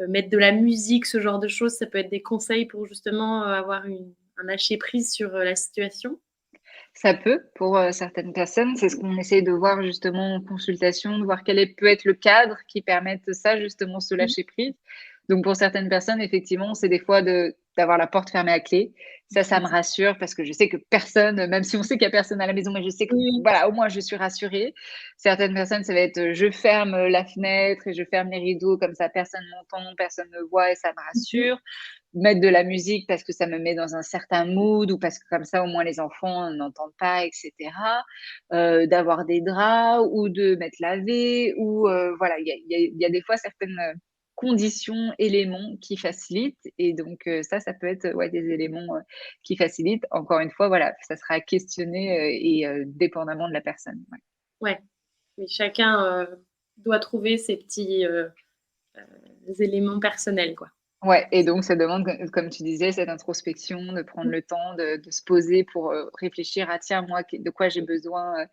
mettre de la musique, ce genre de choses, ça peut être des conseils pour justement, avoir un lâcher prise sur, la situation? Ça peut, pour, certaines personnes, c'est ce qu'on essaye de voir justement en consultation, de voir peut être le cadre qui permette ça justement, ce Mmh. lâcher prise. Donc pour certaines personnes, effectivement, c'est des fois d'avoir la porte fermée à clé. Ça me rassure parce que je sais que personne, même si on sait qu'il y a personne à la maison, mais je sais que Oui, oui. voilà, au moins je suis rassurée. Certaines personnes, ça va être, je ferme, la fenêtre et je ferme les rideaux comme ça personne m'entend, personne me voit et ça me Mmh mh. rassure. Mettre de la musique parce que ça me met dans un certain mood ou parce que comme ça, au moins les enfants n'entendent pas et cetera. D'avoir des draps ou de mettre laver ou voilà, il y a des fois certaines, conditions, éléments qui facilitent et donc ça peut être, ouais, des éléments, qui facilitent. Encore une fois, voilà, ça sera à questionner, dépendamment de la personne, ouais. Ouais, oui, chacun, doit trouver ses petits, éléments personnels, quoi. Ouais et donc ça demande, comme tu disais, cette introspection, de prendre Mmh. le temps de se poser pour, réfléchir à: «Tiens, moi, de quoi j'ai besoin?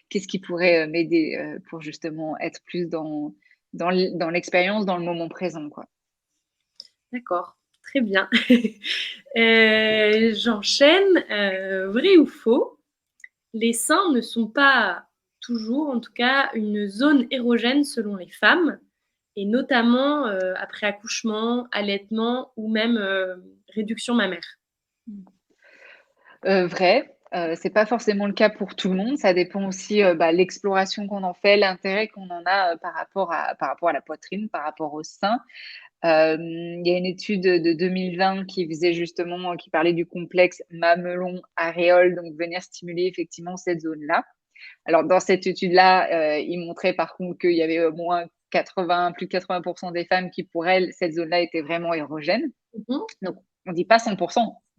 Qu'est-ce qui pourrait, m'aider?» pour justement être plus dans l'expérience, dans le moment présent, quoi. D'accord, très bien. J'enchaîne, vrai ou faux? Les seins ne sont pas toujours, en tout cas, une zone érogène selon les femmes et notamment, après accouchement, allaitement ou même, réduction mammaire. Vrai, c'est pas forcément le cas pour tout le monde. Ça dépend aussi, l'exploration qu'on en fait, l'intérêt qu'on en a, par rapport à la poitrine, par rapport au sein. Il y a une étude de 2020 qui faisait justement qui parlait du complexe mamelon-aréole, donc venir stimuler effectivement cette zone-là. Alors dans cette étude-là, il montrait par contre qu'il y avait au moins 80 plus de 80 des femmes qui, pour elles, cette zone-là était vraiment érogène. Mmh mh. Donc on dit pas 100.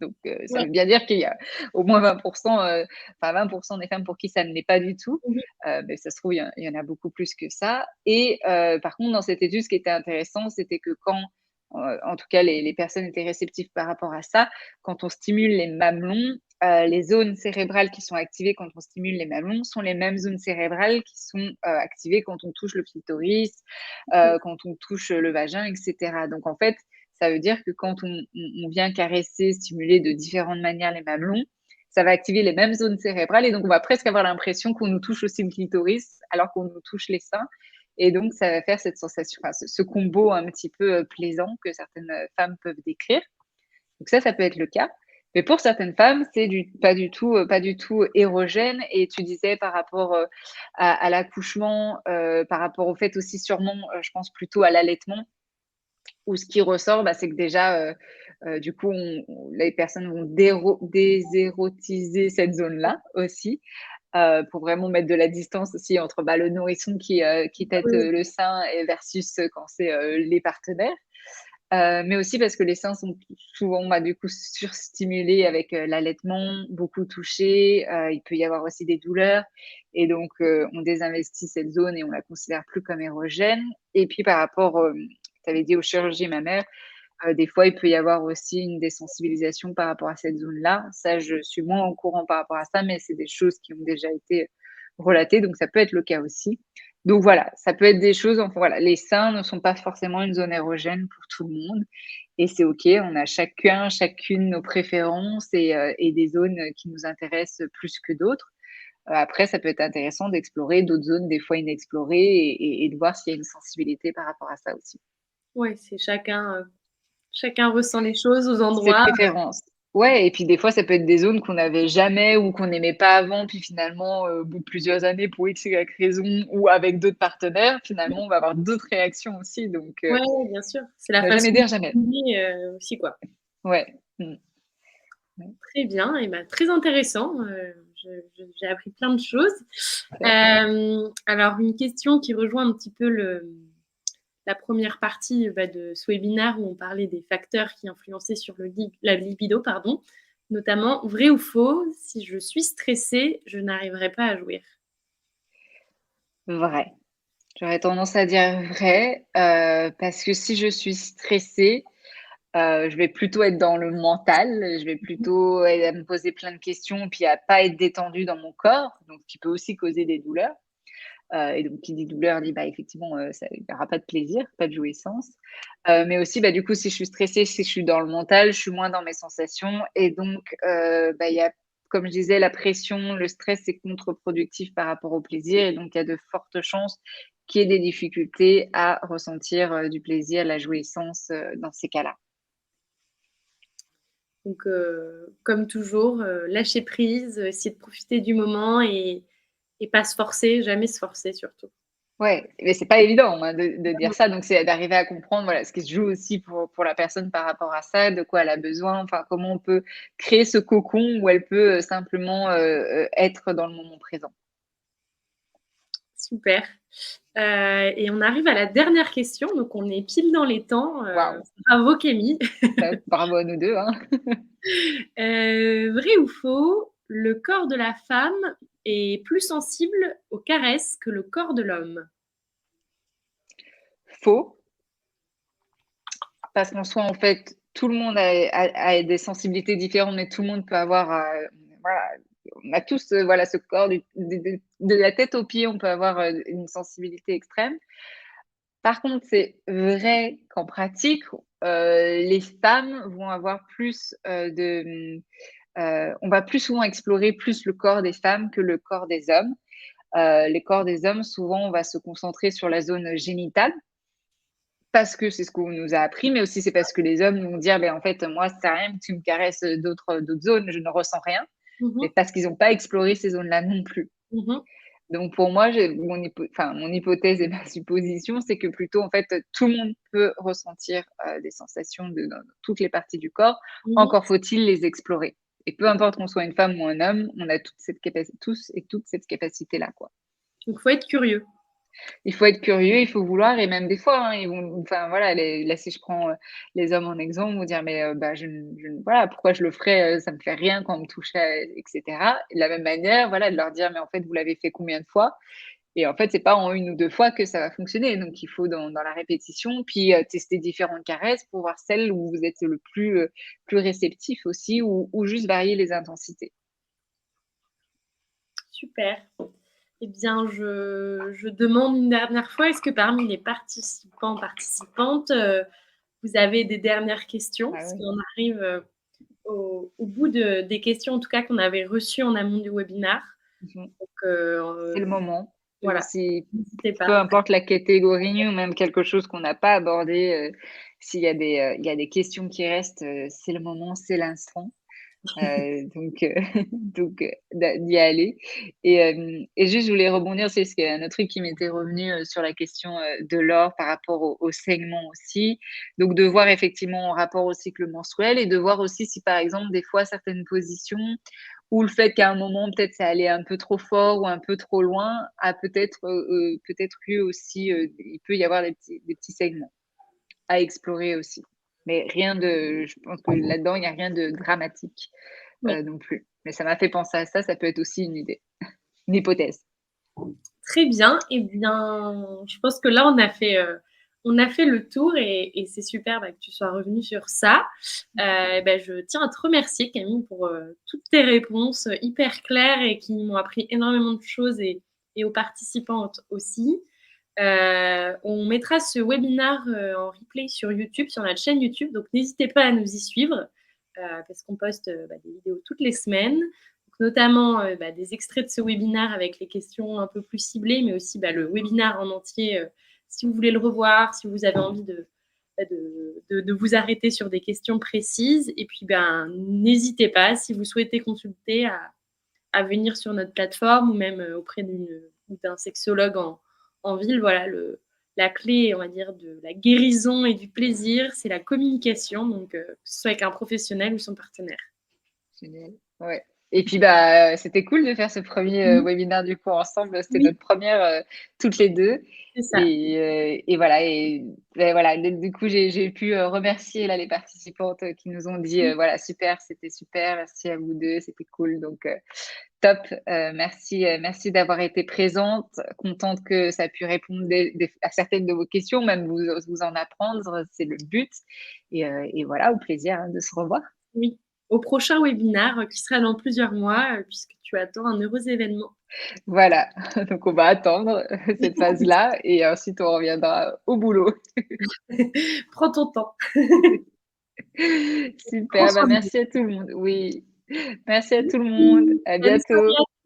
Donc ça Ouais. veut bien dire qu'il y a au moins 20 enfin 20 des femmes pour qui ça ne l'est pas du tout. Mmh mh. Mais ça se trouve, il y en a beaucoup plus que ça et par contre, dans cette étude, ce qui était intéressant, c'était que quand, en tout cas les personnes étaient réceptives par rapport à ça, quand on stimule les mamelons, les zones cérébrales qui sont activées quand on stimule les mamelons sont les mêmes zones cérébrales qui sont, activées quand on touche le clitoris, OK. quand on touche le vagin et cetera. Donc en fait, ça veut dire que quand on vient caresser, stimuler de différentes manières les mamelons, ça va activer les mêmes zones cérébrales et donc on va presque avoir l'impression qu'on nous touche aussi le clitoris alors qu'on nous touche les seins et donc ça va faire cette sensation, enfin ce combo un petit peu, plaisant que certaines, femmes peuvent décrire. Donc ça peut être le cas. Mais pour certaines femmes, c'est pas du tout érogène et tu disais par rapport, à l'accouchement, par rapport au fait aussi sûrement, je pense plutôt à l'allaitement où ce qui ressort, c'est que déjà, du coup, les personnes vont désérotiser cette zone-là aussi, pour vraiment mettre de la distance aussi entre, le nourrisson qui tète, Oui, oui. le sein et versus, quand c'est, les partenaires. Mais aussi parce que les seins sont souvent, du coup, surstimulés avec, l'allaitement, beaucoup touchés, il peut y avoir aussi des douleurs et donc on désinvestit cette zone et on la considère plus comme érogène et puis par rapport, tu avais dit aux chirurgies mammaires, des fois, il peut y avoir aussi une désensibilisation par rapport à cette zone-là. Ça, je suis moins au courant par rapport à ça, mais c'est des choses qui ont déjà été relatées, donc ça peut être le cas aussi. Donc voilà, ça peut être des choses enfin voilà, les seins ne sont pas forcément une zone érogène pour tout le monde et c'est OK. On a chacun, chacune nos préférences et des zones, qui nous intéressent plus que d'autres. Après, ça peut être intéressant d'explorer d'autres zones, des fois inexplorées et de voir s'il y a une sensibilité par rapport à ça aussi. Ouais, c'est chacun ressent les choses aux Ses endroits. préférences. Ouais et puis des fois, ça peut être des zones qu'on n'avait jamais ou qu'on n'aimait pas avant, puis finalement, au bout de plusieurs années, pour X ou Y raison ou avec d'autres partenaires, finalement, on va avoir d'autres réactions aussi donc Ouais, ouais, bien sûr. C'est la ne jamais façon de dire jamais. stimuler, aussi, quoi. Ouais. Mmh. Ouais, Très bien et bah, très intéressant, j'ai appris plein de choses. tout à fait. Alors une question qui rejoint un petit peu la première partie de ce webinaire où on parlait des facteurs qui influençaient sur la libido, pardon, notamment vrai ou faux, si je suis stressée, je n'arriverai pas à jouir. Vrai. J'aurais tendance à dire vrai, parce que si je suis stressée, je vais plutôt être dans le mental, je vais plutôt à me poser plein de questions, puis à pas être détendue dans mon corps, donc qui peut aussi causer des douleurs. Et donc qui dit douleur dit, bah, effectivement, il y aura pas de plaisir, pas de jouissance. Mais aussi, bah, du coup, si je suis stressée, si je suis dans le mental, je suis moins dans mes sensations et donc bah, il y a, comme je disais, la pression, le stress, c'est contre-productif par rapport au plaisir et donc il y a de fortes chances qu'il y ait des difficultés à ressentir, du plaisir, la jouissance, dans ces cas-là. Donc, comme toujours, lâcher prise, essayer de profiter du moment et pas se forcer, jamais se forcer surtout. Ouais, mais c'est pas évident, hein, de dire ça, donc c'est d'arriver à comprendre, voilà, ce qui se joue aussi pour la personne par rapport à ça, de quoi elle a besoin, enfin, comment on peut créer ce cocon où elle peut, simplement, être dans le moment présent. Super. Et on arrive à la dernière question, donc on est pile dans les temps, Waouh! bravo Camille. Bravo à nous 2, hein. Vrai ou faux, le corps de la femme est plus sensible aux caresses que le corps de l'homme? Faux, parce qu'en soi, en fait, tout le monde a des sensibilités différentes, mais tout le monde peut avoir, voilà, on a tous, voilà, ce corps du de la tête aux pieds, on peut avoir, une sensibilité extrême. Par contre, c'est vrai qu'en pratique, les femmes vont avoir plus, on va plus souvent explorer plus le corps des femmes que le corps des hommes. Les corps des hommes, souvent, on va se concentrer sur la zone génitale parce que c'est ce qu'on nous a appris, mais aussi c'est parce que les hommes vont dire: «Beh, en fait, moi, ça sert à rien que tu me caresses, d'autres zones, je ne ressens rien», Mmh mais mh. parce qu'ils n'ont pas exploré ces zones-là non plus. Mmh. Donc pour moi, j'ai mon hypothèse et ma supposition, c'est que plutôt, en fait, tout le monde peut ressentir, des sensations dans toutes les parties du corps. Mmh. Encore faut-il les explorer et peu importe qu'on soit une femme ou un homme, on a toute cette tous et toute cette capacité-là, quoi. Donc faut être curieux. Il faut être curieux, il faut vouloir et même des fois, hein, ils vont enfin voilà, là, si je prends, les hommes en exemple, vont dire: «Mais, bah, je ne voilà, pourquoi je le ferais, ça me fait rien quand on me touche et cetera». Et de la même manière, voilà, de leur dire: «Mais en fait, vous l'avez fait combien de fois?» Et en fait, c'est pas en une ou 2 fois que ça va fonctionner. Donc il faut dans la répétition, puis, tester différentes caresses pour voir celle où vous êtes le plus réceptif aussi ou juste varier les intensités. Super. Eh bien, je demande une dernière fois, est-ce que parmi les participants, participantes, vous avez des dernières questions? Ah Parce oui. qu'on arrive, au bout des questions, en tout cas, qu'on avait reçues en amont du webinaire. Mmh. Donc, C'est le moment. voilà, Si n'hésitez peu pas. importe la catégorie ou même quelque chose qu'on n'a pas abordé, s'il y a il y a des questions qui restent, c'est le moment, c'est l'instant. Donc donc d'y aller et juste je voulais rebondir, c'est ce qu'il y a un autre truc qui m'était revenu, sur la question, de l'or par rapport au saignement aussi. Donc de voir effectivement en rapport au cycle menstruel et de voir aussi si par exemple des fois certaines positions ou le fait qu'à un moment peut-être ça allait un peu trop fort ou un peu trop loin a peut-être eu aussi, il peut y avoir des petits segments à explorer aussi. Mais rien de je pense que là-dedans, il y a rien de dramatique, Oui, non plus. Mais ça m'a fait penser à ça peut être aussi une idée, une hypothèse. très bien. Eh bien, je pense que là, on a fait le tour et c'est super, que tu sois revenue sur ça. Je tiens à te remercier Camille pour, toutes tes réponses, hyper claires et qui m'ont appris énormément de choses et aux participantes aussi. On mettra ce webinaire, en replay sur YouTube, sur notre chaîne YouTube, donc n'hésitez pas à nous y suivre, parce qu'on poste, des vidéos toutes les semaines. Donc notamment, des extraits de ce webinaire avec les questions un peu plus ciblées, mais aussi, le webinaire en entier, si vous voulez le revoir, si vous avez envie de vous arrêter sur des questions précises et puis, n'hésitez pas si vous souhaitez consulter à venir sur notre plateforme ou même, auprès d'un sexologue en ville. Voilà, la clé, on va dire, de la guérison et du plaisir, c'est la communication, donc que ce soit avec un professionnel ou son partenaire. Génial. Ouais. Et puis, bah, c'était cool de faire ce premier Mmh. webinaire du coup ensemble. C'était Oui, notre première re toutes les 2 c'est ça. et voilà et voilà, du coup, j'ai pu, remercier là les participantes, qui nous ont dit, Mmh. voilà: «Super, c'était super, merci à vous 2 c'était cool», donc top, merci, merci d'avoir été présente. Contente que ça a pu répondre des à certaines de vos questions, même vous en apprendre, c'est le but et voilà, au plaisir, hein, de se revoir. Oui, au prochain webinaire, qui sera dans plusieurs mois, puisque tu attends un heureux événement. Voilà, donc on va attendre cette phase-là et ensuite on reviendra au boulot. Prends ton temps. Prends Super, bah, soin de merci à tout le monde. Oui, merci à vous. tout le monde. Merci. À Bonne soirée bientôt. à